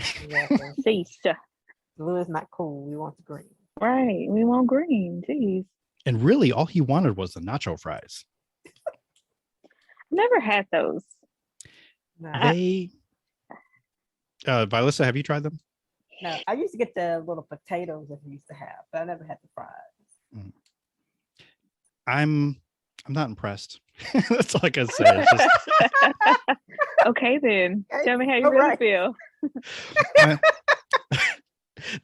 Blue is not cool. We want the green. Right. We want green. Jeez. And really, all he wanted was the nacho fries. Never had those. No, They, Vilissa, have you tried them? no, I used to get the little potatoes that we used to have, but I never had the fries. I'm not impressed. That's all I can say. It's just, Okay, then. Okay, Tell me how you all really right. feel.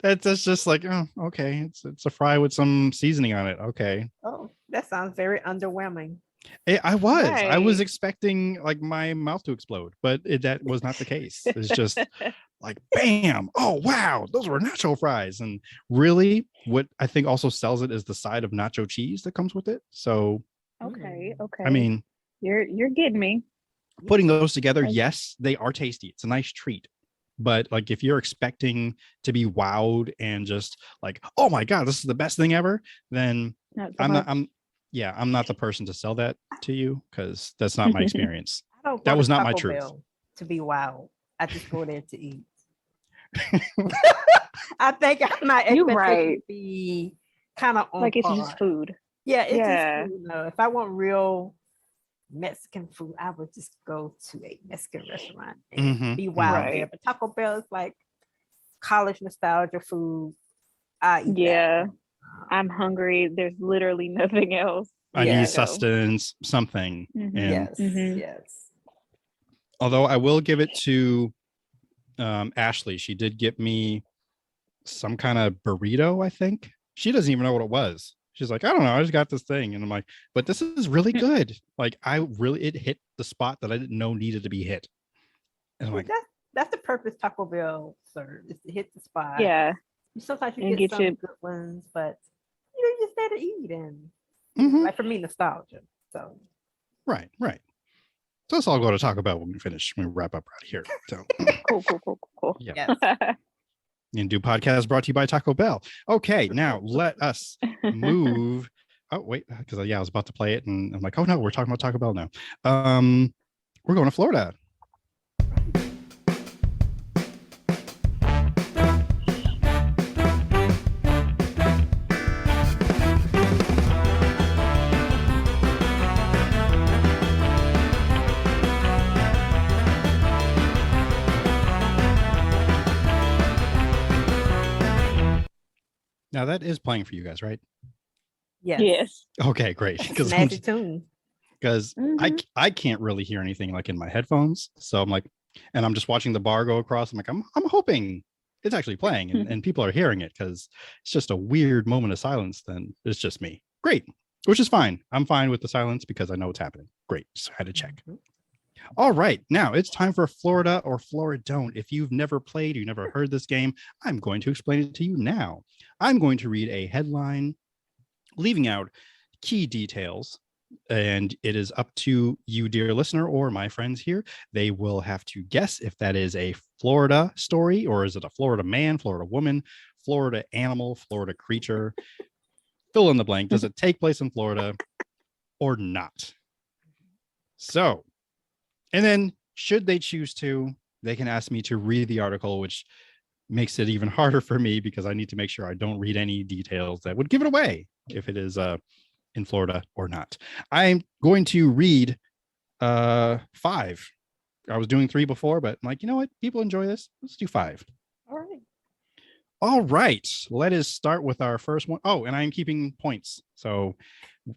that's just like, oh, okay. It's a fry with some seasoning on it. Okay. Oh, that sounds very underwhelming. I was Right. expecting like my mouth to explode, but that was not the case. It's just like, bam. Oh, wow. Those were nacho fries. And really what I think also sells it is the side of nacho cheese that comes with it. So, Okay, okay. I mean, you're getting me. putting those together, Like- yes, they are tasty. It's a nice treat. But like if you're expecting to be wowed and just like, oh my God, this is the best thing ever, then Not so I'm not much. I'm not the person to sell that to you because that's not my experience. I don't That go was to not my Taco truth. Bell to be wild. I just go there to eat. I think my You expectations right. be kind of on Like it's par. just food. Yeah, it's Yeah. just food. No, if I want real Mexican food, I would just go to a Mexican restaurant and Mhm, be wild mhm. there. But Taco Bell is like college nostalgia food. I eat Yeah. that. I'm hungry. There's literally nothing else. I Yeah. need So, sustenance, something. mhm. And Yes, Mhm. yes. although I will give it to Ashley, she did get me some kind of burrito, I think. She doesn't even know what it was. She's like, I don't know, I just got this thing. And I'm like, but this is really good. Like it hit the spot that I didn't know needed to be hit. And I'm Well, like, that's the purpose Taco Bell serves, is to hit the spot. Yeah. Sometimes you And get get some you- good ones, but you just there to eat and mhm, like for me, nostalgia. So right. So let's all go to Taco Bell when we finish, when we wrap up right here. So Cool. yeah. yes. And do podcast brought to you by Taco Bell. Okay, now let us move. Oh, wait, because I was about to play it, and I'm like, oh no, we're talking about Taco Bell now. We're going to Florida. Now that is playing for you guys, right? Yes. Yes. Okay, great. Snazzy tune. Because Mhm. I can't really hear anything like in my headphones. So I'm like, and I'm just watching the bar go across. I'm like, I'm hoping it's actually playing and people are hearing it because it's just a weird moment of silence. Then it's just me. Great, which is fine. I'm fine with the silence because I know what's happening. Great. Just had to check. Mhm. All right, now it's time for Florida or Floridon't. If you've never played, you never heard this game, I'm going to explain it to you now. I'm going to read a headline, leaving out key details, and it is up to you, dear listener, or my friends here. They will have to guess if that is a Florida story, or is it a Florida man, Florida woman, Florida animal, Florida creature. Fill in the blank. Does it take place in Florida or not? So, and then should they choose to, they can ask me to read the article, which makes it even harder for me because I need to make sure I don't read any details that would give it away if it is in Florida or not. I'm going to read 5. I was doing 3 before, but I'm like, you know what? People enjoy this. Let's do 5. All right. All right. Let us start with our first one. Oh, and I'm keeping points. So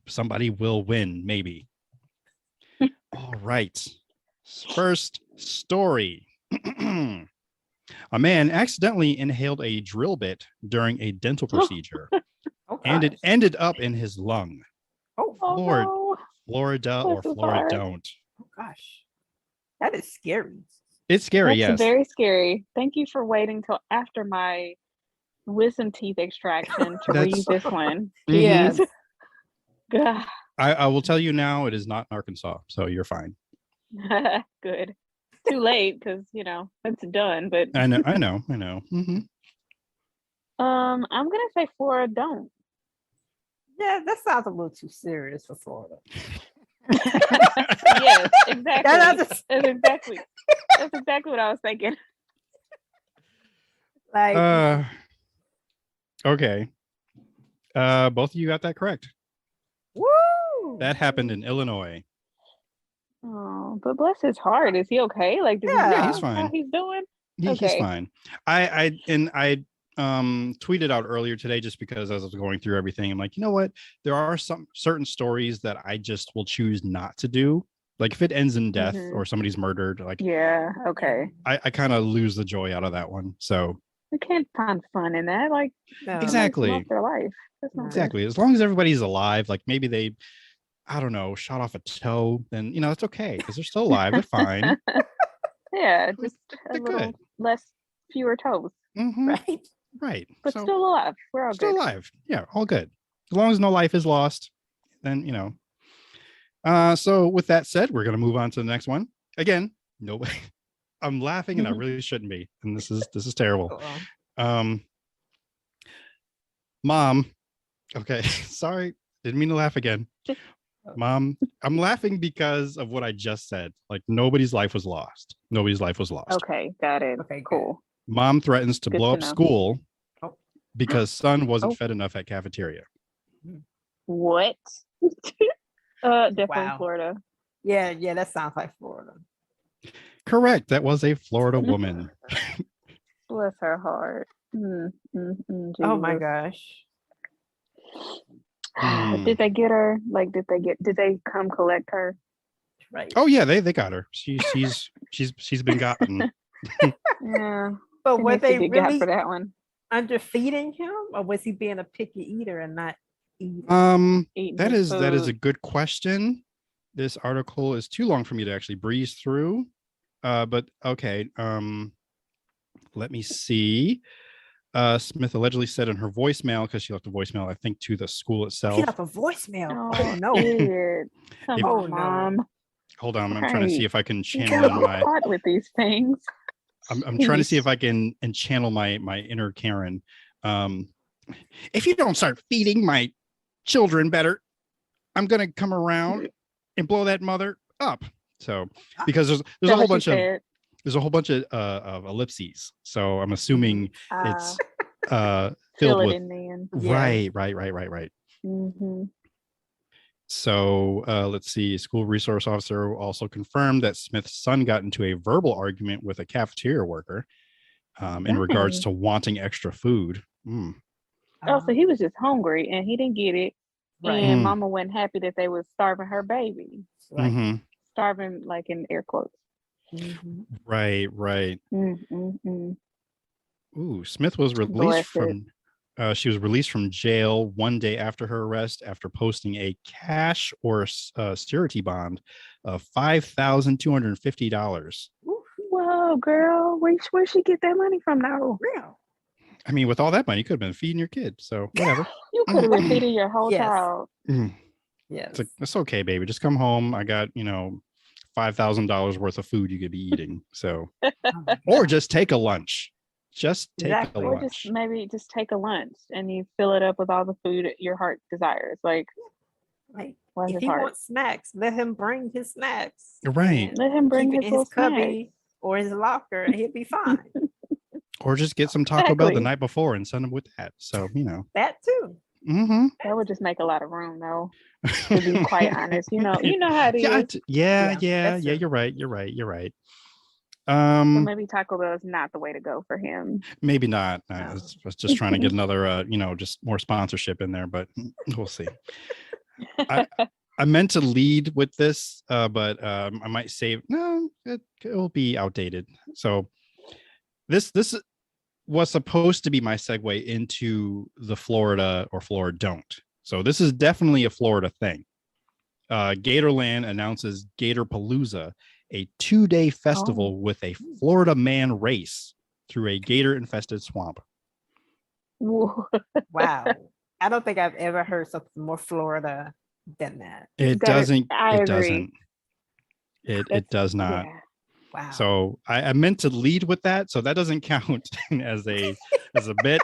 somebody will win, maybe. All right. First story. A man accidentally inhaled a drill bit during a dental procedure, Oh, and it gosh. ended up in his lung. Oh, Oh, Lord. no. Florida or This is hard. Floridon't. oh gosh. That is scary. It's scary, That's yes. very scary. Thank you for waiting till after my wisdom teeth extraction to read That's- this one. Mhm. Yes. Gah. I will tell you now, it is not in Arkansas, so you're fine. Good. Too late because it's done. But I know. Mhm. I'm gonna say Flora don't. Yeah, that sounds a little too serious for Florida. Yes, exactly. That's That's exactly what I was thinking. like Okay. Both of you got that correct. Woo! That happened in Illinois. Oh, but bless his heart. Is he okay? Like, does Yeah. he Yeah, know he's fine. how he's doing? He's Okay. fine. I tweeted out earlier today, just because as I was going through everything, I'm like, you know what? There are some certain stories that I just will choose not to do. Like if it ends in death Mhm. or somebody's murdered, like Yeah. Okay. I kind of lose the joy out of that one. So You can't find fun in that. Like, No. Exactly. lost their life. That's not good. exactly, as long as everybody's alive, like maybe they, I don't know, shot off a toe, then it's okay because they're still alive. They're fine. Yeah, They're- just a they're little good. fewer toes, Mhm. Right? Right. but So still alive. We're all still good. alive. Yeah, all good. As long as no life is lost, then so with that said, we're gonna move on to the next one. Again, nobody. I'm laughing and I really shouldn't be, and this is terrible. Uh-oh. Mom. Okay, sorry, didn't mean to laugh again. Mom, I'm laughing because of what I just said. Like nobody's life was lost. Nobody's life was lost. Okay, got it. Okay, good. Cool. Mom threatens to Good blow to up know. school Oh. because son wasn't Oh. fed enough at cafeteria. What? Definitely Wow. Florida. Yeah, that sounds like Florida. Correct. That was a Florida woman. Bless her heart. Oh my Jesus. gosh. Did they get her? Like, did they come collect her? Right. Oh yeah, they got her. She's been gotten. Yeah. But They were missed a they good gap really for that one? underfeeding him, or was he being a picky eater and not eating? Eating That his is a food. good question. This article is too long for me to actually breeze through. But okay. Let me see. Smith allegedly said in her voicemail, because she left a voicemail, I think, to the school He itself. left a voicemail. Oh, Oh no. idiot. Come If- on, Oh, no. Mom. Hold on, I'm trying to see Right. if I can You channel gotta in be my. caught with these things. I'm trying to see if I can and channel my inner Karen. If you don't start feeding my children better, I'm gonna come around and blow that mother up. So because there's Is a that whole what she bunch said? of ellipses. So I'm assuming it's Fill filled it with in then. Yeah. right. Mm-hmm. So let's see. School resource officer also confirmed that Smith's son got into a verbal argument with a cafeteria worker in regards to wanting extra food. Oh, so he was just hungry and he didn't get it. Right. And Mama wasn't happy that they was starving her baby. Right. Mhm. Starving, like in air quotes. Mhm. Right. Ooh, Smith was released Bless it. from. She was released from jail one day after her arrest after posting a cash or surety bond of $5,250. Whoa, girl, where'd she get that money from now? Real. I mean, with all that money, you could have been feeding your kid. So whatever. You could have been feeding your whole Yes. child. Yes. It's like, it's okay, baby. Just come home. I got, $5,000 worth of food you could be eating. So, Oh my or God. just take a lunch. Just take Exactly. a Or lunch. just maybe just take a lunch and you fill it up with all the food your heart desires. Like, Like, bless if his he heart. wants snacks, let him bring his snacks. Right. and Let him bring keep it his in little his cubby or his locker, and he'll be fine. Or just get some Taco Bell the Exactly. night before and send them with that. So, That too. Mm-hmm. That would just make a lot of room, though. To be quite honest, you know how it is. Yeah, that's true. you're right. So maybe Taco Bell is not the way to go for him. Maybe not. I No. was just trying to get another, just more sponsorship in there, but we'll see. I meant to lead with this, but I might save. No, it will be outdated. So this was supposed to be my segue into the Florida or Floridon't. So this is definitely a Florida thing. Gatorland announces Gatorpalooza, a 2-day festival with a Florida man race through a gator-infested swamp. Whoa. Wow. I don't think I've ever heard something more Florida than that. It Got it. doesn't. I It agree. doesn't. It does not. Yeah. Wow. So I meant to lead with that, so that doesn't count as a bit.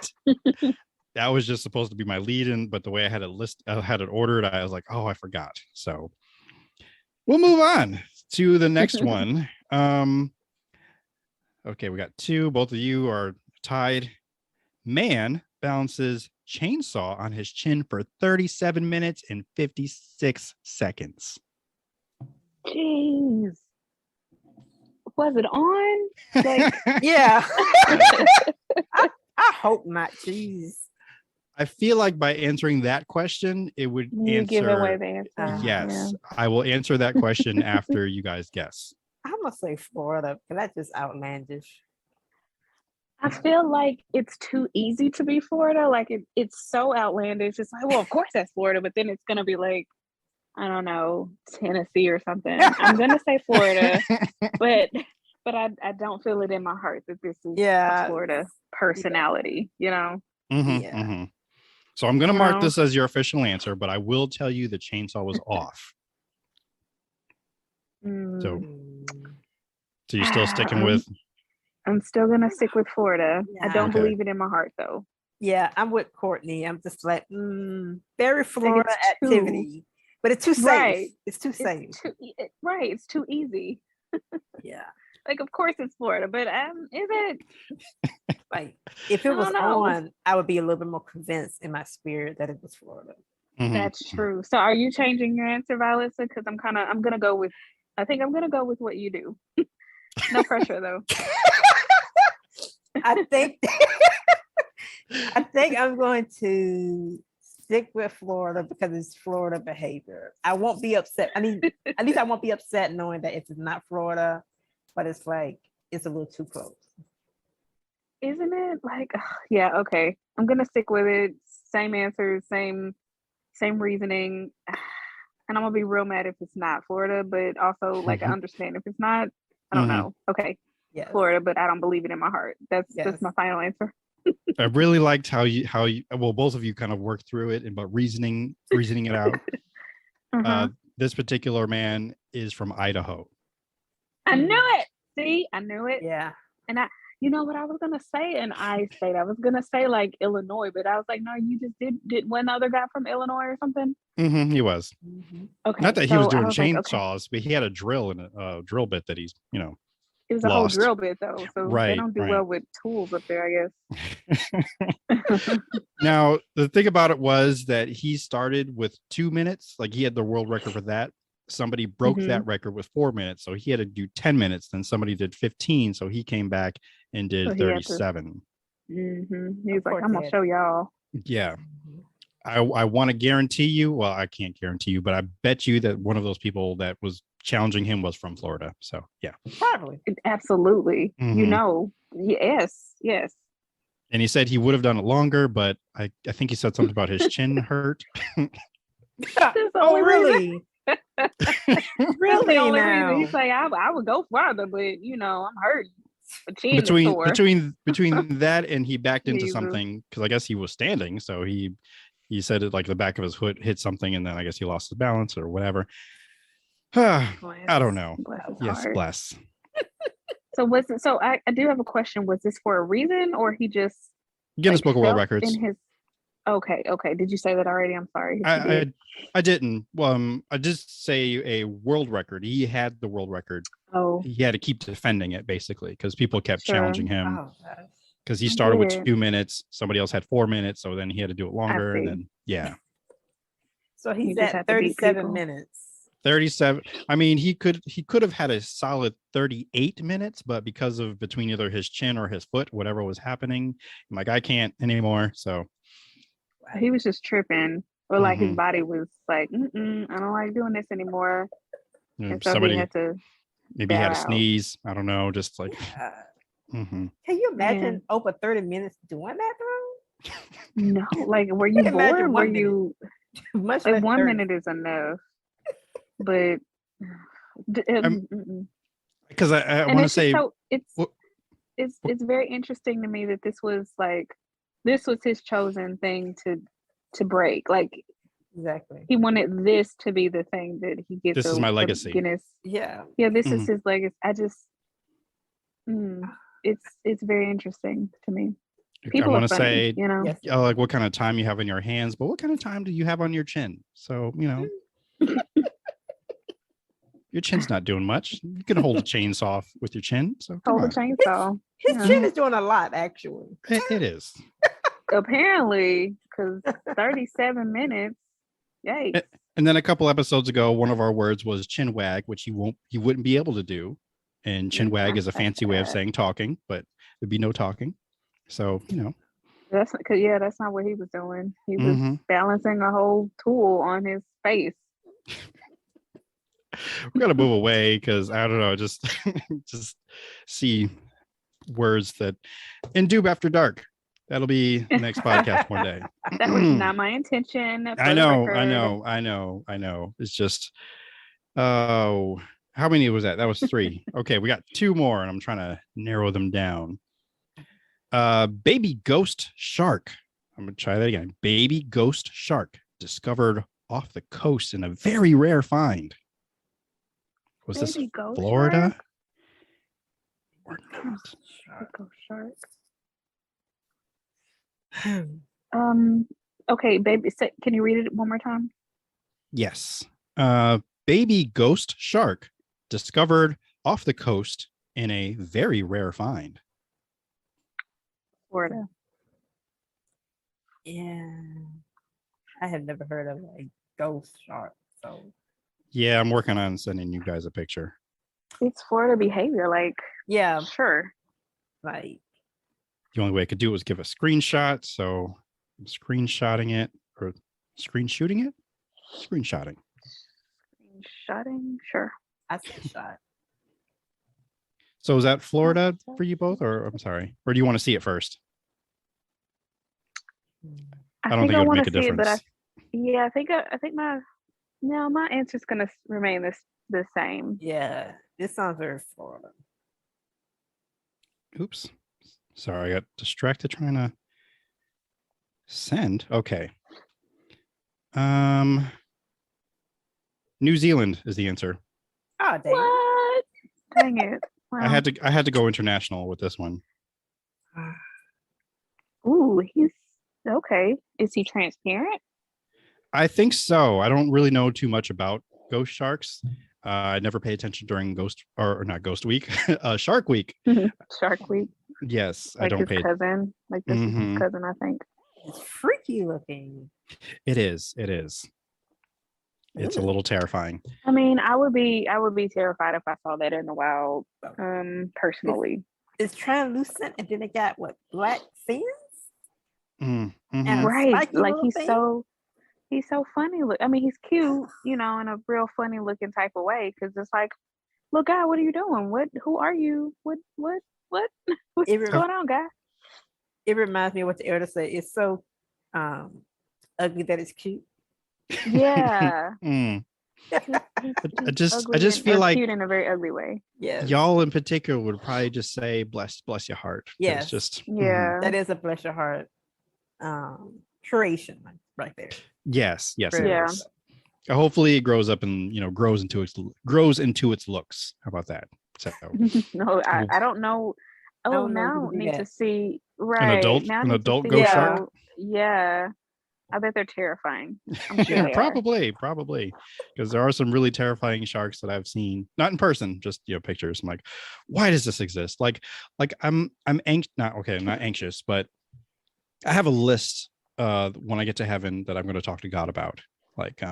That was just supposed to be my lead-in, but the way I had it ordered, I was like, oh, I forgot. So we'll move on to the next one. Okay, we got two. Both of you are tied. Man balances chainsaw on his chin for 37 minutes and 56 seconds. Jeez. Was it on? Like, Yeah. I hope not. Jeez. I feel like by answering that question, it would you answer. give away the answer. Yes, I will answer that question after you guys guess. I'm gonna say Florida, because that's just outlandish. I feel like it's too easy to be Florida. Like it's so outlandish. It's like, well, of course that's Florida, but then it's gonna be like, I don't know, Tennessee or something. I'm gonna say Florida, but I don't feel it in my heart that this is a Florida personality, you know? So I'm gonna mark this as your official answer, but I will tell you the chainsaw was off. So you're still sticking with? I'm still gonna stick with Florida. Yeah. I don't believe it in my heart though. Yeah, I'm with Kortney. I'm just like, very Florida activity. But it's too safe. Right. It's too safe. Right. It's too easy. Yeah. Like, of course it's Florida, but is it? Like, if it was on, I would be a little bit more convinced in my spirit that it was Florida. That's true. So are you changing your answer, Vilissa? Because I think I'm gonna go with what you do. No pressure though. I think I'm going to stick with Florida because it's Florida behavior. I won't be upset. I mean, at least I won't be upset knowing that it's not Florida, but it's like it's a little too close. Isn't it? Like, yeah, okay. I'm gonna stick with it. Same answers, same reasoning. And I'm gonna be real mad if it's not Florida, but also like I understand if it's not. I don't know. Okay. Yeah. Florida, but I don't believe it in my heart. That's my final answer. I really liked how you both of you kind of worked through it, but reasoning it out. This particular man is from Idaho. I knew it. See, I knew it. Yeah. And you know what I was gonna say in I-State? I was gonna say like Illinois, but I was like, no, you just did one other guy from Illinois or something? He was. Okay. Not that he was doing chainsaws, but he had a drill and a drill bit that he's, it was a whole drill bit though. So they don't do well with tools up there, I guess. Now, the thing about it was that he started with 2 minutes, like he had the world record for that. Somebody broke that record with 4 minutes, so he had to do 10 minutes. Then somebody did 15, so he came back and did 37. He's like, I'm gonna show y'all. Yeah. I want to guarantee you, well, I can't guarantee you, but I bet you that one of those people that was challenging him was from Florida. So yeah, probably. Absolutely. Yes. And he said he would have done it longer, but I think he said something about his chin hurt. Oh, really? Really? The only reason he's like, I would go farther, but I'm hurting. Between that and he backed into something because I guess he was standing, so he said it like the back of his foot hit something, and then I guess he lost his balance or whatever. I don't know. Bless. So I do have a question. Was this for a reason, or he just Guinness Book of World Records? Okay. Did you say that already? I'm sorry. I didn't. I just say a world record. He had the world record. Oh. He had to keep defending it basically because people kept challenging him. Because he started with 2 minutes, somebody else had 4 minutes, so then he had to do it longer. And then So he's at 37 minutes. 37. I mean, he could have had a solid 38 minutes, but because of between either his chin or his foot, whatever was happening, I'm like, I can't anymore. So he was just tripping, or like his body was like, I don't like doing this anymore. And so somebody he had to maybe had a sneeze. I don't know, just like. Can you imagine over 30 minutes doing that though? No, like were you bored? Were you much like 1 minute is enough? But because I want to say it's very interesting to me that this was his chosen thing to break. Like exactly, he wanted this to be the thing that he gets. This is my legacy. Guinness. Yeah. This is his legacy. I just it's very interesting to me. People I want to say, like what kind of time you have in your hands, but what kind of time do you have on your chin? So, your chin's not doing much. You can hold a chainsaw with your chin. So hold a chainsaw. His chin is doing a lot, actually. It is. Apparently, because 37 minutes. Yikes. And then a couple episodes ago, one of our words was chin wag, which he wouldn't be able to do. And chin wag is a fancy way of saying talking, but there'd be no talking. So, That's because that's not what he was doing. He was balancing a whole tool on his face. we got to move away because I don't know, just see words that in Doob After Dark. That'll be the next podcast one day. That was not my intention. I know. It's just, how many was that? That was 3. Okay, we got 2 more, and I'm trying to narrow them down. Baby ghost shark. I'm gonna try that again. Baby ghost shark discovered off the coast in a very rare find. Was this Florida? Or not? Ghost shark. Okay, baby. Can you read it one more time? Yes. Baby ghost shark discovered off the coast in a very rare find. Florida. Yeah. I have never heard of a ghost shark. So Yeah, I'm working on sending you guys a picture. It's Florida behavior. Like, yeah, sure. like The only way I could do it was give a screenshot. So I'm screenshotting it or screen shooting it? Screenshotting. Screenshotting? Sure. I said shot. So is that Florida for you both? Or I'm sorry. Or do you want to see it first? I don't think it would make a difference. I think my answer is gonna remain the same. Yeah, this sounds very Florida. Oops. Sorry, I got distracted trying to send. Okay. New Zealand is the answer. Oh, dang. What? Dang it. Wow. I had to go international with this one. Ooh, he's okay. Is he transparent? I think so. I don't really know too much about ghost sharks. I never pay attention during not Ghost Week, Shark Week. Shark Week. Yes, like I don't his pay. Cousin. Like this is his cousin, I think. It's freaky looking. It is. It's a little terrifying. I mean, I would be terrified if I saw that in the wild. Personally, it's translucent, and then it got black fins. And right? Like he's so funny. I mean, he's cute, in a real funny looking type of way. Because it's like, look, guy, what are you doing? Who are you? What's going on, guy? It reminds me of what the elder said. It's so ugly that it's cute. Yeah. I just feel like cute in a very ugly way. Yeah. Y'all in particular would probably just say bless your heart. Yeah. It's just that is a bless your heart creation right there. Yes. Yeah. It is. Hopefully it grows up and grows into its looks. How about that? So no, I don't know. Oh, now need to see right an adult ghost shark. Yeah. I bet they're terrifying. I'm sure probably because there are some really terrifying sharks that I've seen, not in person, just pictures. I'm like, why does this exist? Like I'm anxious. Not anxious, but I have a list when I get to heaven that I'm going to talk to God about. Like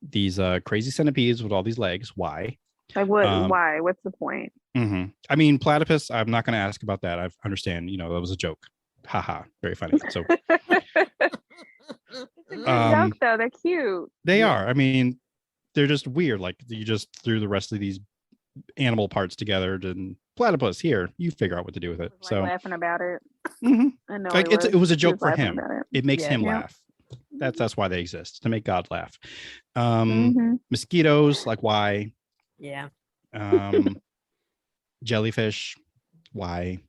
these crazy centipedes with all these legs. Why? Like what? Why? What's the point? I mean, platypus. I'm not going to ask about that. I understand. That was a joke. Haha, very funny. So. Joke though, they're cute. They are. I mean, they're just weird. Like you just threw the rest of these animal parts together and platypus. Here, you figure out what to do with it. So laughing about it. I know it was a joke for him. It makes him laugh. That's why they exist, to make God laugh. Mosquitoes, like why? Yeah. Jellyfish, why?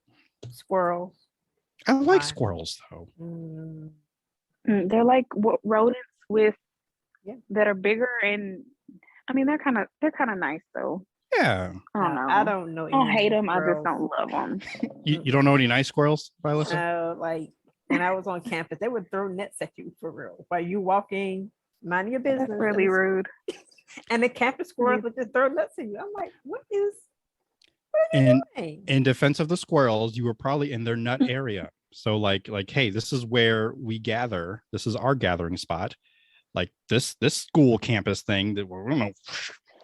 Squirrels. I like squirrels though. They're like rodents that are bigger, and I mean they're kind of nice though. Yeah. I don't know. I don't hate them. I just don't love them. You don't know any nice squirrels, Vilissa? No, like when I was on campus, they would throw nets at you for real while you walking, minding your business. That's really rude. And the campus squirrels would just throw nuts at you. I'm like, what are you doing? In defense of the squirrels, you were probably in their nut area. So like, hey, this is where we gather. This is our gathering spot. Like this school campus thing that we don't know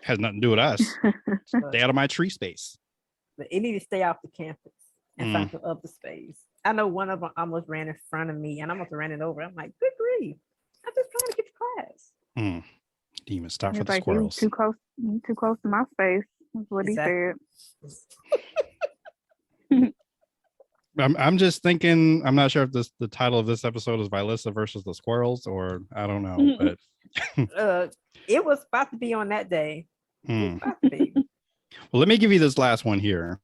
has nothing to do with us. Stay out of my tree space. But it need to stay off the campus and find some other space. I know one of them almost ran in front of me and I almost ran it over. I'm like, good grief. I'm just trying to get to class. Didn't even stop for He's the like, squirrels. you too close to my space. That's what Exactly. he said. I'm just thinking, I'm not sure if the title of this episode is Vilissa versus the squirrels, or I don't know, but It was about to be on that day. It was about to be. Well, let me give you this last one here.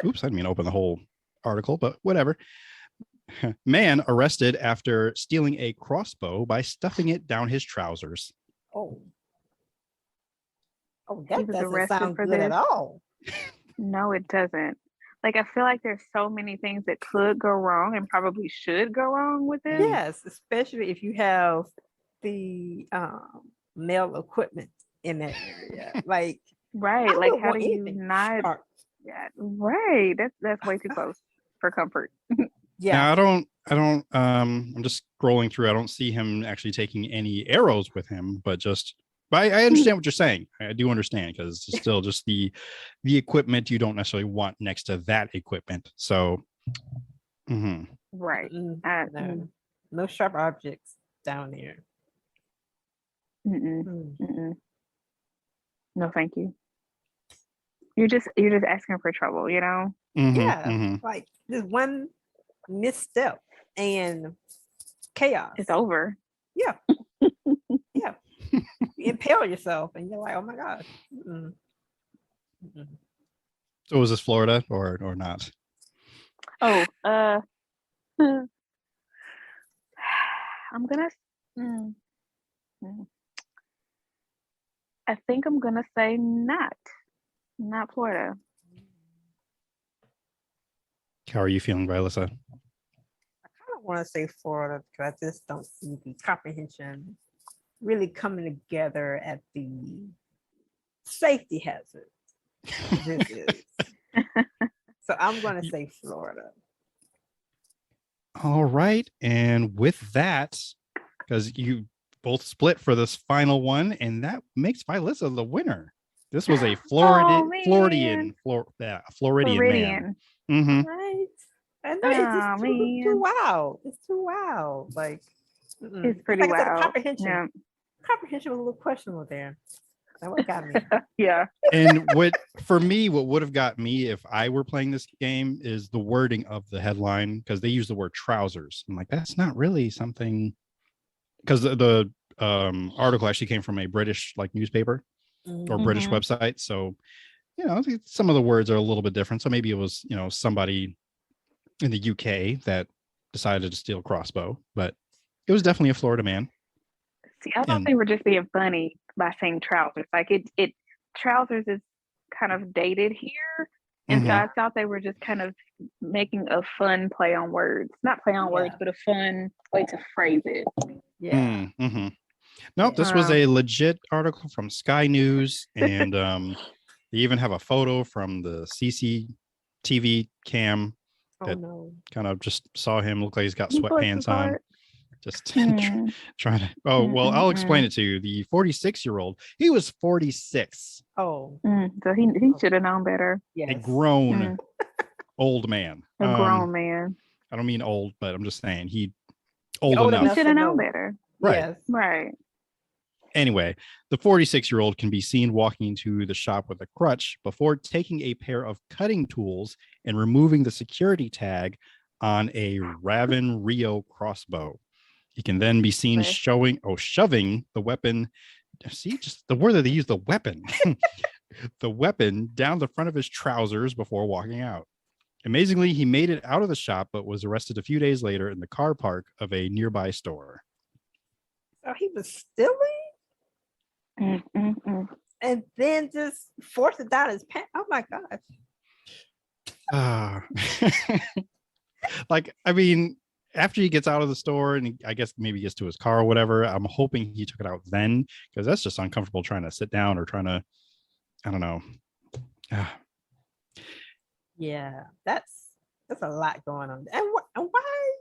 Oops, I didn't mean to open the whole article, but whatever. Man arrested after stealing a crossbow by stuffing it down his trousers. Oh, He that was doesn't arrested sound for good this? at all. No, it doesn't. Like, I feel like there's so many things that could go wrong and probably should go wrong with this. Yes, especially if you have the male equipment in that area. Like, Right. I Like, wouldn't how want do you anything not? sharp. Yeah, right. That's way too close for comfort. Yeah. Now, I'm just scrolling through. I don't see him actually taking any arrows with him, but I understand what you're saying. I do understand, because it's still just the equipment you don't necessarily want next to that equipment. So, Right. No sharp objects down there. No, thank you. You're just asking for trouble, you know? Like there's one misstep and chaos. It's over. Yeah. Yeah. You impale yourself and you're like, oh my God. So was this Florida or not? Oh, I'm gonna. I think I'm gonna say not Florida. How are you feeling, Vilissa? I kind of want to say Florida because I just don't see the comprehension really coming together at the safety hazard this is. So I'm going to say Florida. All right. And with that, because you both split for this final one, and that makes Vilissa the winner. This was a Floridian man. Mm-hmm. Right. I know it's just too wild. It's too wild. Like it's pretty like I said, wild. comprehension was a little questionable there. That's what got me. Yeah. And what would have got me if I were playing this game is the wording of the headline, because they use the word trousers. I'm like, that's not really something, because the article actually came from a British newspaper or British website. So, some of the words are a little bit different. So maybe it was, somebody in the UK that decided to steal a crossbow, but it was definitely a Florida man. See, I thought they were just being funny by saying trousers. Like it trousers is kind of dated here. And so I thought they were just kind of making a fun play on words. Not play on words, but a fun way to phrase it. Yeah. Nope, this was a legit article from Sky News, and they even have a photo from the CCTV cam that kind of just saw him look like he's got sweatpants on. Just trying to. Oh, well, I'll explain it to you. The 46-year-old, he was 46. So he should have known better. Yes. A grown old man. A grown man. I don't mean old, but I'm just saying he old enough. He should have known better. Right. Yes. Right. Anyway, the 46-year-old can be seen walking into the shop with a crutch before taking a pair of cutting tools and removing the security tag on a Raven Rio crossbow. He can then be seen shoving the weapon. See, just the word that they use, the weapon, the weapon down the front of his trousers before walking out. Amazingly, he made it out of the shop, but was arrested a few days later in the car park of a nearby store. So he was stealing and then just forced it down his pants. Oh my gosh. I mean, after he gets out of the store and I guess maybe gets to his car or whatever, I'm hoping he took it out then, because that's just uncomfortable trying to sit down or trying to, I don't know. Yeah, that's There's a lot going on. And why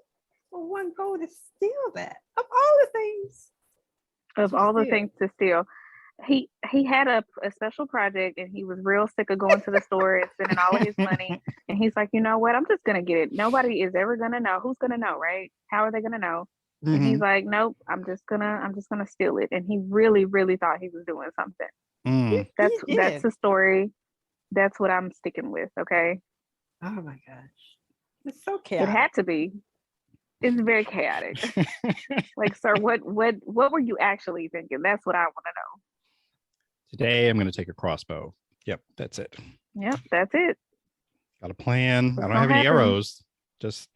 would one go to steal that? Of all the things. Of all the things to steal, he had a special project, and he was real sick of going to the store and spending all of his money. And he's like, you know what? I'm just gonna get it. Nobody is ever gonna know. Who's gonna know, right? How are they gonna know? And he's like, nope. I'm just gonna steal it. And he really, really thought he was doing something. That's the story. That's what I'm sticking with. Okay. Oh my gosh, it's so chaotic. It had to be. It's very chaotic. Like, sir, what were you actually thinking? That's what I want to know. Today, I'm going to take a crossbow. Yep, that's it. Yep, that's it. Got a plan. I don't have any arrows. Just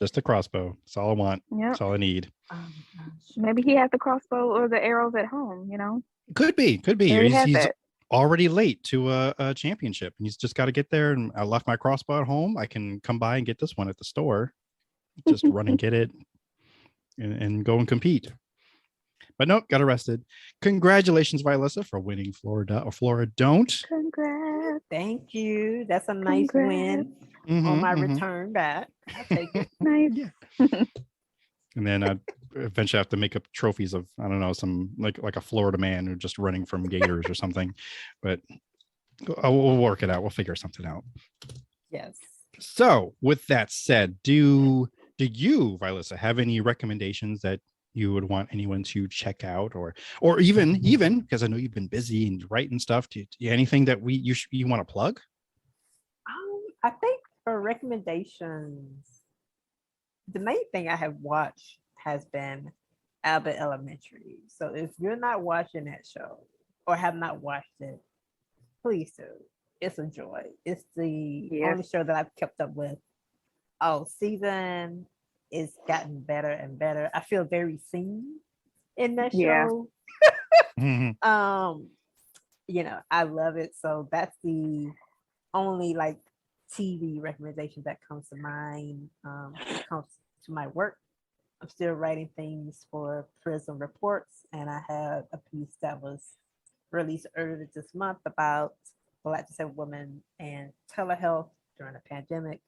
a crossbow. That's all I want. Yep. That's all I need. Oh my gosh. Maybe he has the crossbow or the arrows at home. Could be. He's it. Already late to a championship, and he's just got to get there. And I left my crossbow at home. I can come by and get this one at the store. Just run and get it and go and compete. But nope, got arrested. Congratulations, Vilissa, for winning Floridon't. Congrats. Thank you. That's a nice win on my return back. I'll take it. Nice. Yeah. And then I eventually have to make up trophies of, I don't know, some like a Florida man who just running from gators or something. But we'll work it out. We'll figure something out. Yes. So with that said, do you, Vilissa, have any recommendations that you would want anyone to check out, or even because I know you've been busy and writing stuff, do you anything that you want to plug? I think for recommendations, the main thing I have watched has been Abbott Elementary. So if you're not watching that show or have not watched it, please do. It's a joy. It's the only show that I've kept up with all season. It's gotten better and better. I feel very seen in that show. I love it. So that's the only TV recommendation that comes to mind. When it comes to my work, I'm still writing things for Prison Reports, and I had a piece that was released earlier this month about Black disabled women and telehealth during a pandemic.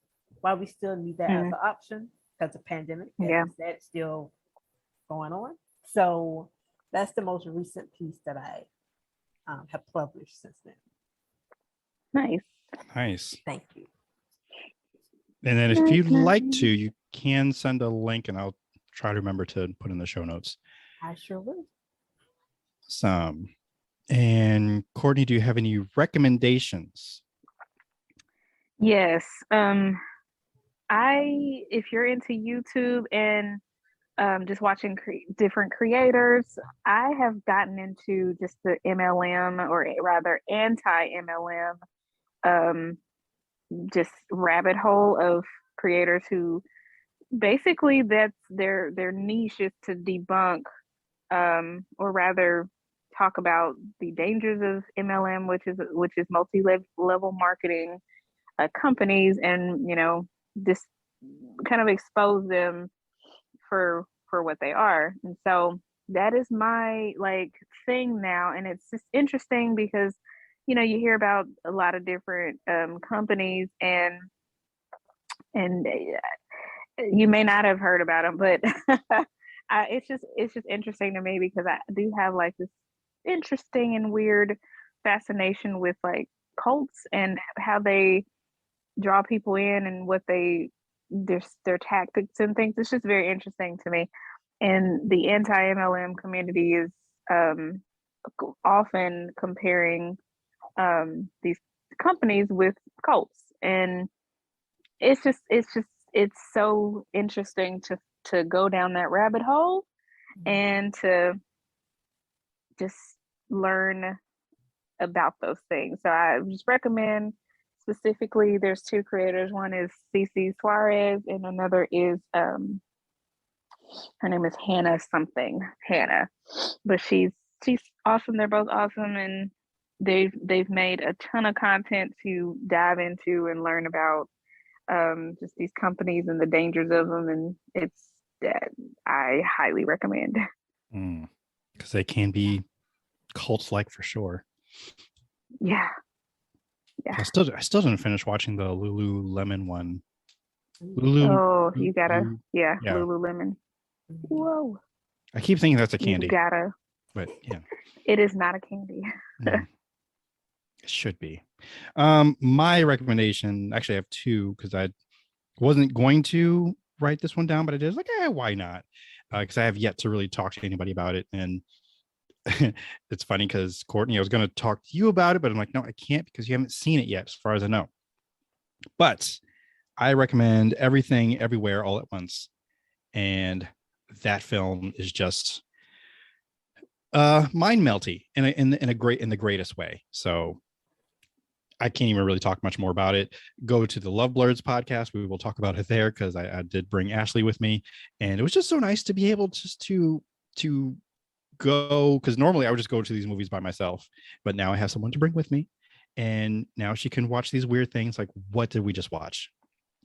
Why we still need that as an option because of pandemic. That's still going on. So that's the most recent piece that I have published since then. Nice. Thank you. And then if you'd like to, you can send a link, and I'll try to remember to put in the show notes. I sure will. And Kortney, do you have any recommendations? Yes. If you're into YouTube and just watching different creators, I have gotten into just the MLM, or rather anti-MLM, just rabbit hole of creators who basically that's their niche is to debunk, or rather talk about the dangers of MLM, which is multi-level marketing companies, and just kind of expose them for what they are. And so that is my thing now, and it's just interesting because you hear about a lot of different companies, and you may not have heard about them, but it's just interesting to me because I do have this interesting and weird fascination with cults and how they draw people in and what their tactics and things. It's just very interesting to me. And the anti-MLM community is often comparing these companies with cults, and it's so interesting to go down that rabbit hole and to just learn about those things. So I just recommend specifically, there's two creators. One is Cece Suarez, and another is her name is Hannah, but she's awesome. They're both awesome, and they've made a ton of content to dive into and learn about just these companies and the dangers of them, and it's that I highly recommend. Because they can be cults for sure. Yeah. I still didn't finish watching the Lululemon one. Oh, you gotta, yeah, Yeah. Lululemon. Whoa. I keep thinking that's a candy, You gotta. but yeah, It is not a candy. no, it should be. My recommendation, actually, I have two because I wasn't going to write this one down, but I did. Like, why not? Because I have yet to really talk to anybody about it, and it's funny because Kortney, I was going to talk to you about it, but I'm like, no, I can't because you haven't seen it yet, as far as I know. But I recommend Everything Everywhere All at Once, and that film is just mind melty in the greatest way. So I can't even really talk much more about it. Go to the Love Blurs podcast. We will talk about it there because I did bring Ashley with me, and it was just so nice to be able just to go, because normally I would just go to these movies by myself, but now I have someone to bring with me, and now she can watch these weird things like, what did we just watch?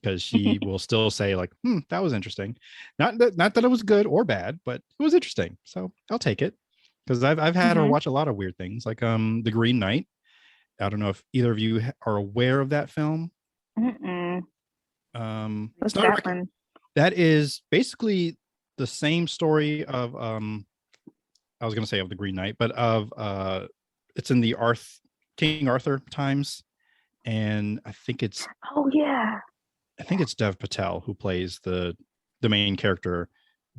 Because she will still say like, that was interesting. Not that it was good or bad, but it was interesting. So I'll take it. Because I've had her watch a lot of weird things, like The Green Knight. I don't know if either of you are aware of that film. Mm-mm. What's that one? That is basically the same story of I was going to say of The Green Knight, but of it's in the King Arthur times, and I think it's Dev Patel who plays the main character,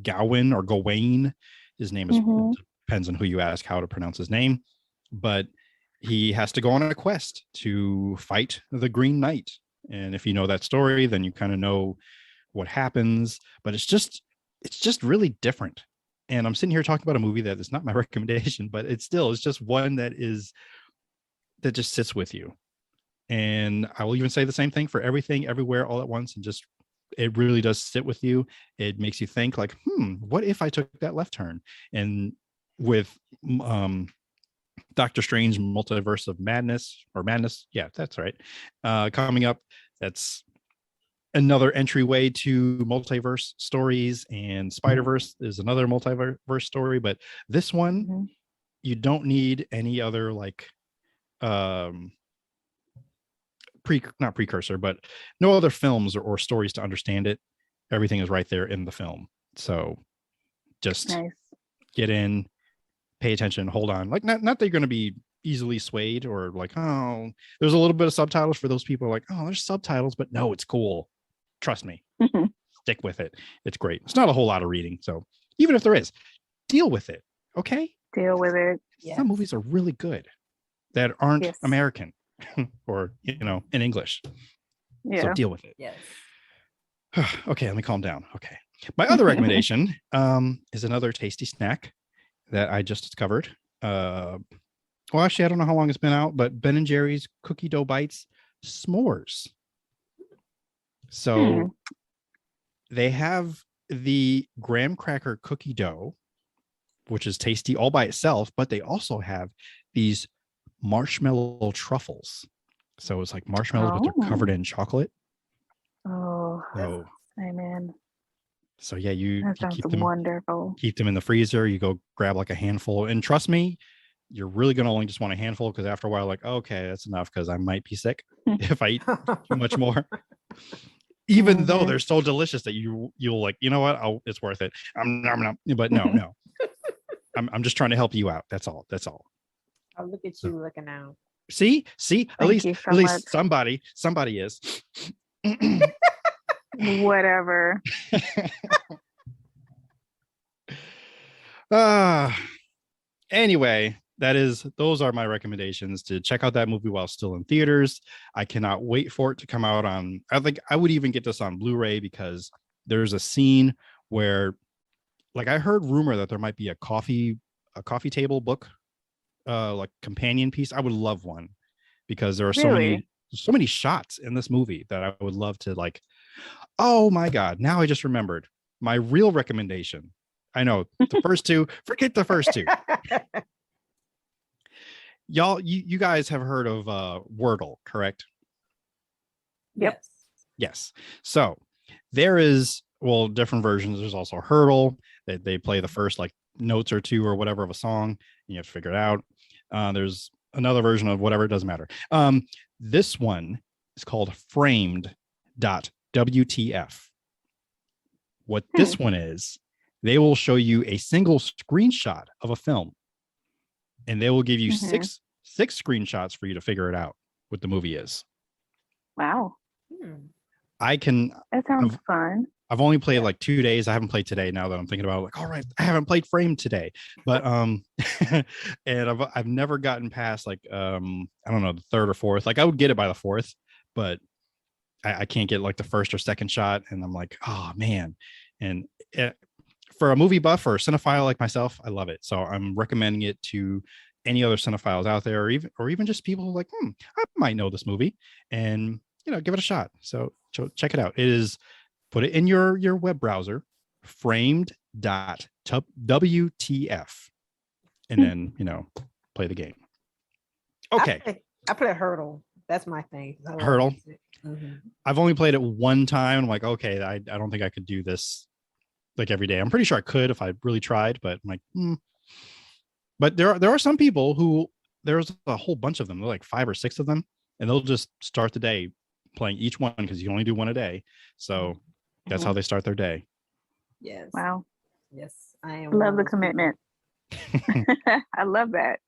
Gawain or Gawain. His name is depends on who you ask how to pronounce his name, but he has to go on a quest to fight the Green Knight. And if you know that story, then you kind of know what happens, but it's just really different. And I'm sitting here talking about a movie that is not my recommendation, but it's just one that just sits with you. And I will even say the same thing for Everything Everywhere All at Once, and just it really does sit with you. It makes you think like, what if I took that left turn? And with Doctor Strange Multiverse of Madness, yeah, that's right, coming up, that's another entryway to multiverse stories, and Spider-Verse is another multiverse story. But this one, you don't need any other like not precursor, but no other films or stories to understand it. Everything is right there in the film. So just get in, pay attention, hold on. Like not that you're going to be easily swayed or like, oh, there's a little bit of subtitles for those people like, oh, there's subtitles, but no, it's cool. Trust me. Stick with it. It's great. It's not a whole lot of reading. So even if there is, deal with it. Okay? Deal with it. Some movies are really good that aren't American or, in English. Yeah. So deal with it. Yes. Okay, let me calm down. Okay. My other recommendation is another tasty snack that I just discovered. Well, actually, I don't know how long it's been out, but Ben & Jerry's Cookie Dough Bites S'mores. So they have the graham cracker cookie dough, which is tasty all by itself, but they also have these marshmallow truffles. So it's like marshmallows, but they're covered in chocolate. Amen. So yeah, you keep them wonderful. Keep them in the freezer. You go grab like a handful, and trust me, you're really gonna only just want a handful, because after a while, like, okay, that's enough, because I might be sick if I eat too much more. Even though they're so delicious that you'll like, you know what? It's worth it. But no. I'm just trying to help you out. That's all. I'll look at you looking out. See, at least somebody is. Whatever. Anyway, those are my recommendations to check out that movie while still in theaters. I cannot wait for it to come out on, I think I would even get this on Blu-ray, because there's a scene where, like, I heard rumor that there might be a coffee table book, like companion piece. I would love one, because there are so many shots in this movie that I would love to, like, oh my God, now I just remembered my real recommendation. I know the first two, forget the first two. Y'all, you guys have heard of Wordle, correct? Yep. Yes. So there is, well, different versions. There's also Hurdle. They play the first like notes or two or whatever of a song, and you have to figure it out. There's another version of whatever, it doesn't matter. This one is called framed.txt. WTF. What this one is, they will show you a single screenshot of a film, and they will give you six screenshots for you to figure it out what the movie is. Wow. That sounds fun. I've only played like 2 days. I haven't played today. Now that I'm thinking about it, like, all right, I haven't played Frame today, but and I've never gotten past like I don't know, the third or fourth. Like I would get it by the fourth, but I can't get like the first or second shot, and I'm like, oh man. And for a movie buff or a cinephile like myself, I love it. So I'm recommending it to any other cinephiles out there, or even just people who like, I might know this movie, and give it a shot. So check it out. It is, put it in your web browser, framed.wtf, and then play the game. Okay. I play Hurdle. That's my thing. Hurdle. I've only played it one time. I'm like, okay, I don't think I could do this like every day. I'm pretty sure I could if I really tried, but I'm like, But there are some people who, there's a whole bunch of them. They're like 5 or 6 of them, and they'll just start the day playing each one because you only do one a day. So that's how they start their day. Yes. Wow. Yes. I love the commitment. I love that.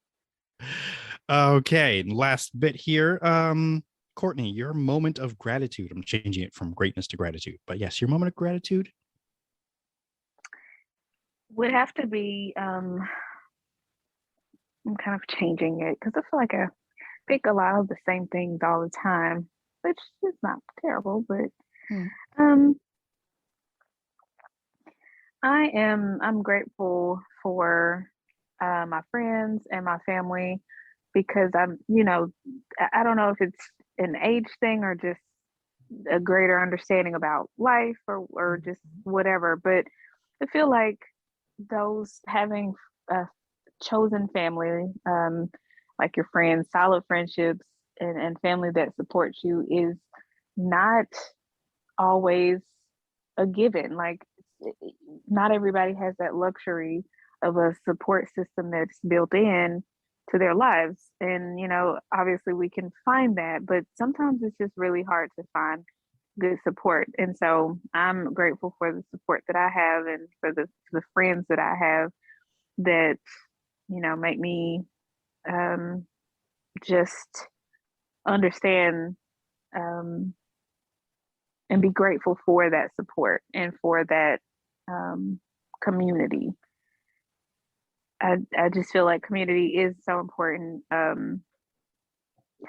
Okay. Last bit here. Kortney, your moment of gratitude. I'm changing it from greatness to gratitude. But yes, your moment of gratitude would have to be I'm kind of changing it because I feel like I pick a lot of the same things all the time, which is not terrible, but I'm grateful for my friends and my family, because I don't know if it's an age thing or just a greater understanding about life or just whatever, but I feel like those having a chosen family, like your friends, solid friendships, and family that supports you is not always a given. Like, not everybody has that luxury of a support system that's built in to their lives. And, obviously we can find that, but sometimes it's just really hard to find good support. And so I'm grateful for the support that I have, and for the friends that I have that, make me just understand and be grateful for that support and for that community. I just feel like community is so important, kind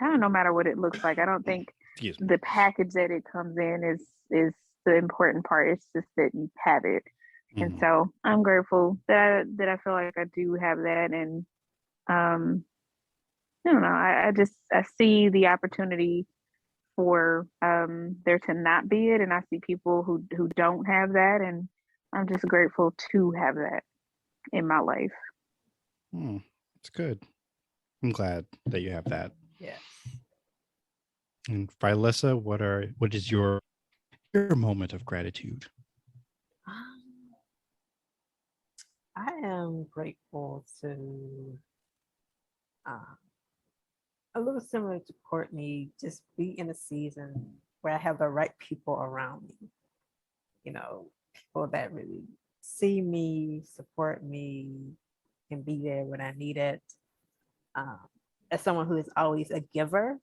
of no matter what it looks like. I don't think the package that it comes in is the important part. It's just that you have it. And so I'm grateful that I feel like I do have that. And I don't know, I see the opportunity for there to not be it, and I see people who don't have that, and I'm just grateful to have that in my life. It's good. I'm glad that you have that. Yes. And Vilissa, what is your moment of gratitude? I am grateful to a little similar to Kortney, just be in a season where I have the right people around me. People that really see me, support me, and be there when I need it. As someone who is always a giver,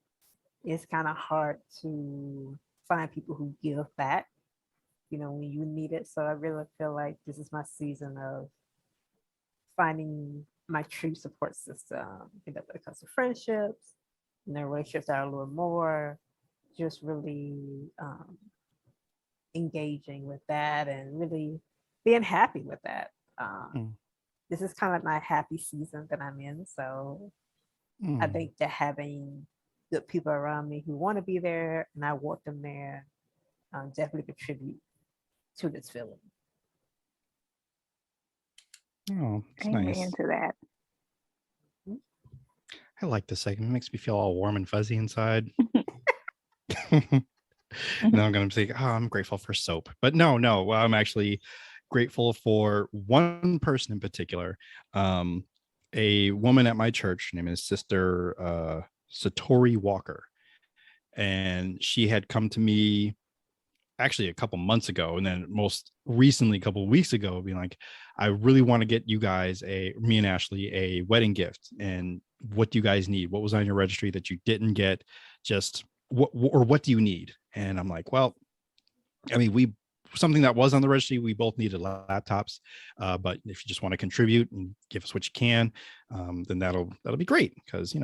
it's kind of hard to find people who give back, when you need it. So I really feel like this is my season of finding my true support system, when it comes to friendships, relationships that are a little more just really engaging with that and really being happy with that. This is kind of my happy season that I'm in. So I think that having good people around me who want to be there and I want them there definitely contribute to this feeling. Oh, it's Amen nice. to that. I like this segment. It makes me feel all warm and fuzzy inside. Now I'm going to say, I'm grateful for soap. But no, I'm actually grateful for one person in particular. A woman at my church, her name is Sister Satori Walker. And she had come to me actually a couple months ago, and then most recently a couple of weeks ago, being like, I really want to get you guys me and Ashley a wedding gift, and what do you guys need? What was on your registry that you didn't get? Just what do you need? And I'm like, well, I mean, something that was on the registry, we both needed laptops, but if you just want to contribute and give us what you can, then that'll be great, because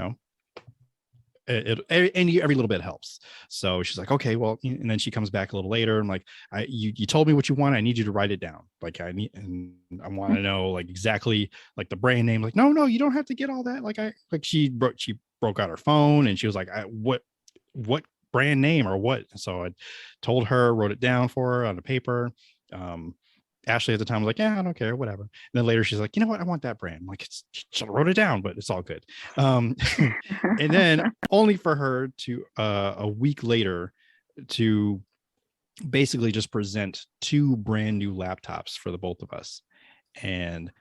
every little bit helps. So she's like, okay, well, and then she comes back a little later. I'm like, you told me what you want. I need you to write it down. Like I want to know like exactly like the brand name. Like, no, you don't have to get all that. She broke out her phone and she was like, what brand name or what? So I told her, wrote it down for her on the paper. Ashley at the time was like, yeah, I don't care, whatever. And then later she's like, you know what? I want that brand. I'm like, she wrote it down, but it's all good. And then only for her to a week later to basically just present 2 brand new laptops for the both of us. And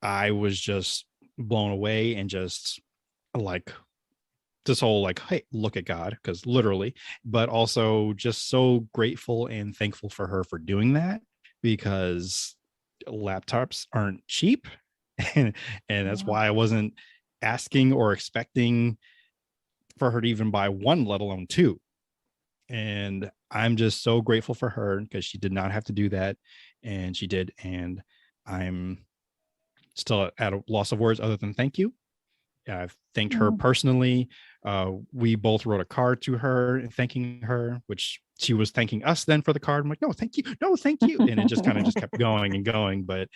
I was just blown away and just like this whole like, hey, look at God, because literally, but also just so grateful and thankful for her for doing that, because laptops aren't cheap. and that's why I wasn't asking or expecting for her to even buy 1, let alone 2. And I'm just so grateful for her, because she did not have to do that, and she did. And I'm still at a loss of words other than thank you. I've thanked her personally. We both wrote a card to her thanking her, which she was thanking us then for the card. I'm like, no, thank you. And it just kind of just kept going and going. But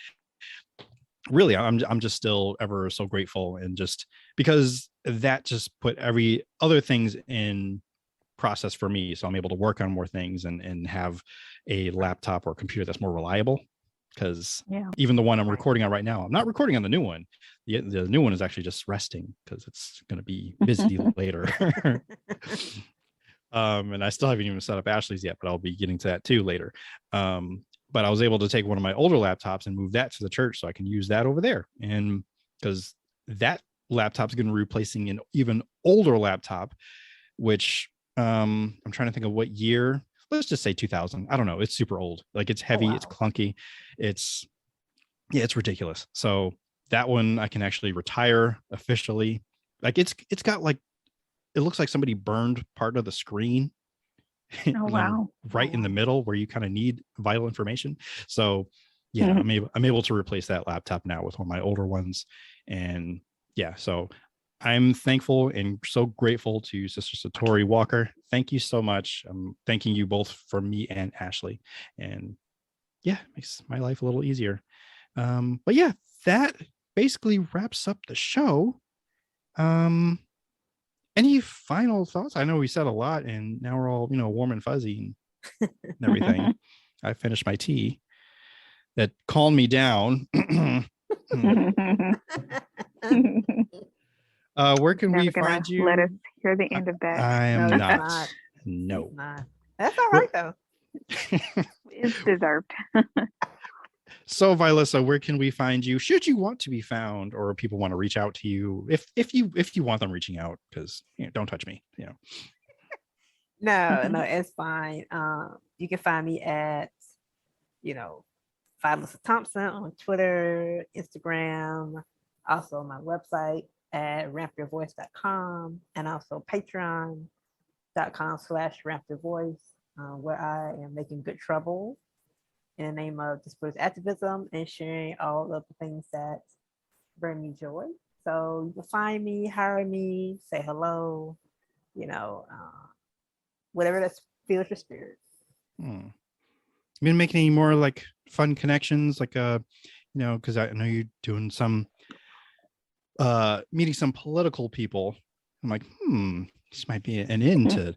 really, I'm just still ever so grateful, and just because that just put every other things in process for me. So I'm able to work on more things and have a laptop or computer that's more reliable. Because even the one I'm recording on right now, I'm not recording on the new one. The new one is actually just resting because it's going to be busy later. And I still haven't even set up Ashley's yet, but I'll be getting to that too later. But I was able to take one of my older laptops and move that to the church so I can use that over there. And because that laptop's going to be replacing an even older laptop, which I'm trying to think of what year. Let's just say 2000. I don't know. It's super old. Like it's heavy. It's clunky. It's ridiculous. So that one I can actually retire officially. Like it's got like, it looks like somebody burned part of the screen. Oh, wow. Right in the middle where you kind of need vital information. So yeah, I'm able to replace that laptop now with one of my older ones. And yeah, so I'm thankful and so grateful to Sister Satori Walker. Thank you so much. I'm thanking you both for me and Ashley. And yeah, it makes my life a little easier. But yeah, that basically wraps up the show. Any final thoughts? I know we said a lot and now we're all, warm and fuzzy and everything. I finished my tea that calmed me down. Where can we find you? Let us hear the end of that. I am No, not. No. No. Not. That's all right though. It's deserved. So Vilissa, where can we find you? Should you want to be found, or people want to reach out to you, if you want them reaching out, because don't touch me. No, it's fine. You can find me at, Vilissa Thompson on Twitter, Instagram, also my website at rampyourvoice.com, and also patreon.com/rampyourvoice, where I am making good trouble in the name of disability activism and sharing all of the things that bring me joy. So you can find me, hire me, say hello, whatever that feels your spirit. You been making any more like fun connections, like because I know you're doing some meeting some political people. I'm like, this might be an in to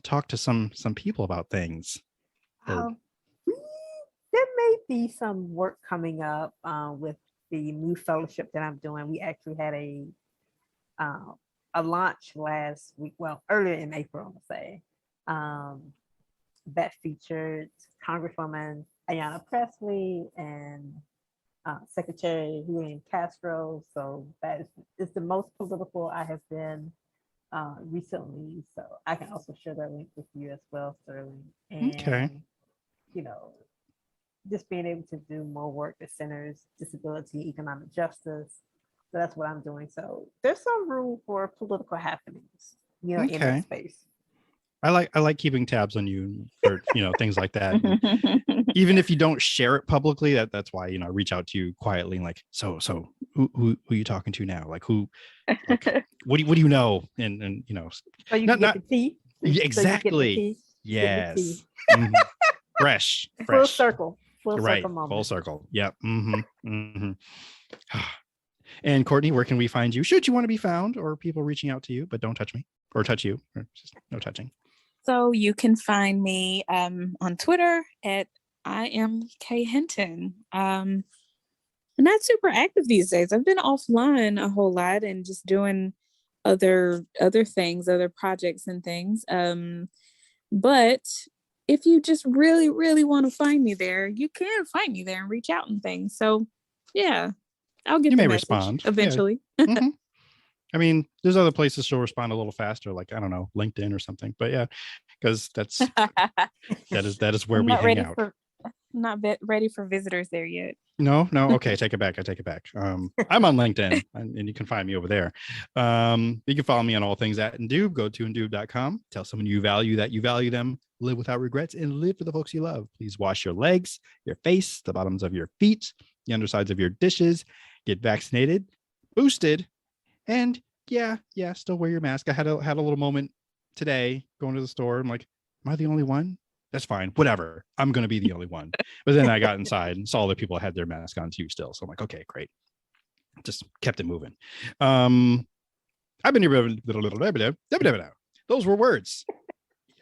talk to some people about things. There may be some work coming up with the new fellowship that I'm doing. We actually had a launch last week, earlier in April, I'm gonna say, that featured Congresswoman Ayanna Pressley and Secretary Julian Castro. So that is the most political I have been recently. So I can also share that link with you as well, Sterling. And okay. you know, just being able to do more work that centers disability, economic justice. So that's what I'm doing. So there's some room for political happenings, you know, in Okay. that space. I like keeping tabs on you for, you know, things like that. And even if you don't share it publicly, that's why, you know, I reach out to you quietly and like, so who are you talking to now? Like like, what do you know? And you know, So you can get the tea. Yeah, exactly. Yes. Mhm. Fresh. Full circle. Full Right. circle moment. Full circle. Yep. And Kortney, where can we find you? Should you want to be found, or people reaching out to you, but don't touch me or touch you, or just no touching. So you can find me on Twitter at I am Kay Hinton. I'm not super active these days. I've been offline a whole lot and just doing other things, other projects and things. But if you just really, really want to find me there, you can find me there and reach out and things. So yeah, I'll get You the may message respond eventually. Yeah. I mean, there's other places she'll respond a little faster, like, I don't know, LinkedIn or something. But yeah, because that is where I'm we not hang ready out. ready for visitors there yet. No. Okay. I take it back. I'm on LinkedIn and you can find me over there. You can follow me on all things at Indoob. Go to Indoob.com. Tell someone you value them. Live without regrets and live for the folks you love. Please wash your legs, your face, the bottoms of your feet, the undersides of your dishes. Get vaccinated, boosted, and yeah, still wear your mask. I had a little moment today going to the store. I'm like, am I the only one? That's fine. Whatever. I'm going to be the only one. But then I got inside and saw that people had their mask on too still. So I'm like, okay, great. Just kept it moving. I've been here. Those were words.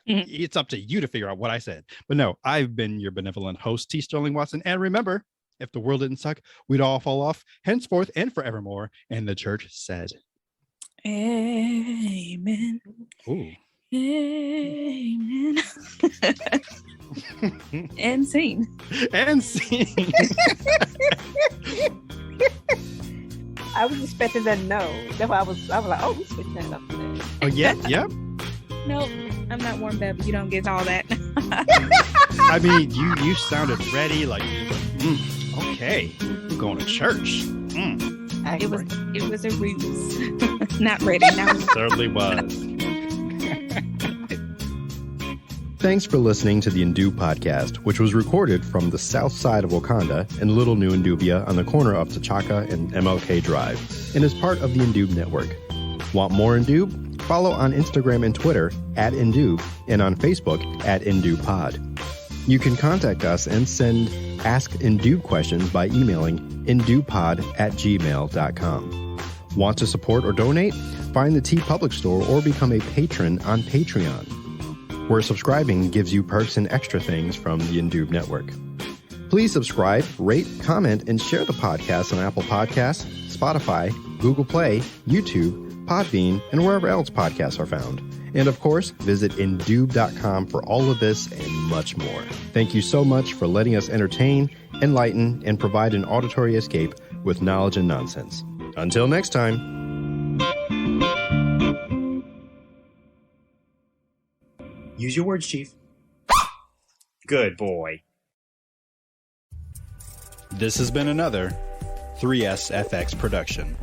It's up to you to figure out what I said. But no, I've been your benevolent host, T. Sterling Watson. And remember, if the world didn't suck, we'd all fall off henceforth and forevermore. And the church said, Amen. ooh. Amen. And scene. I was expecting that no. That's why I was like, oh, we switched that up today. Oh yeah, yep. Nope, I'm not warmed up. You don't get all that. I mean, you sounded ready, like, okay, I'm going to church. It was a ruse. Not ready. Now Certainly was. Thanks for listening to the Indoob podcast, which was recorded from the south side of Wakanda in Little New Indubia on the corner of T'Chaka and MLK Drive, and is part of the Indoob network. Want more Indoob? Follow on Instagram and Twitter at Indoob, and on Facebook at IndoobPod. You can contact us and send Ask Indoob questions by emailing indoobpod@gmail.com. Want to support or donate? Find the T Public Store or become a patron on Patreon, where subscribing gives you perks and extra things from the Indoob network. Please subscribe, rate, comment, and share the podcast on Apple Podcasts, Spotify, Google Play, YouTube, Podbean, and wherever else podcasts are found. And of course, visit Indoob.com for all of this and much more. Thank you so much for letting us entertain, enlighten, and provide an auditory escape with knowledge and nonsense. Until next time. Use your words, Chief. Good boy. This has been another 3SFX production.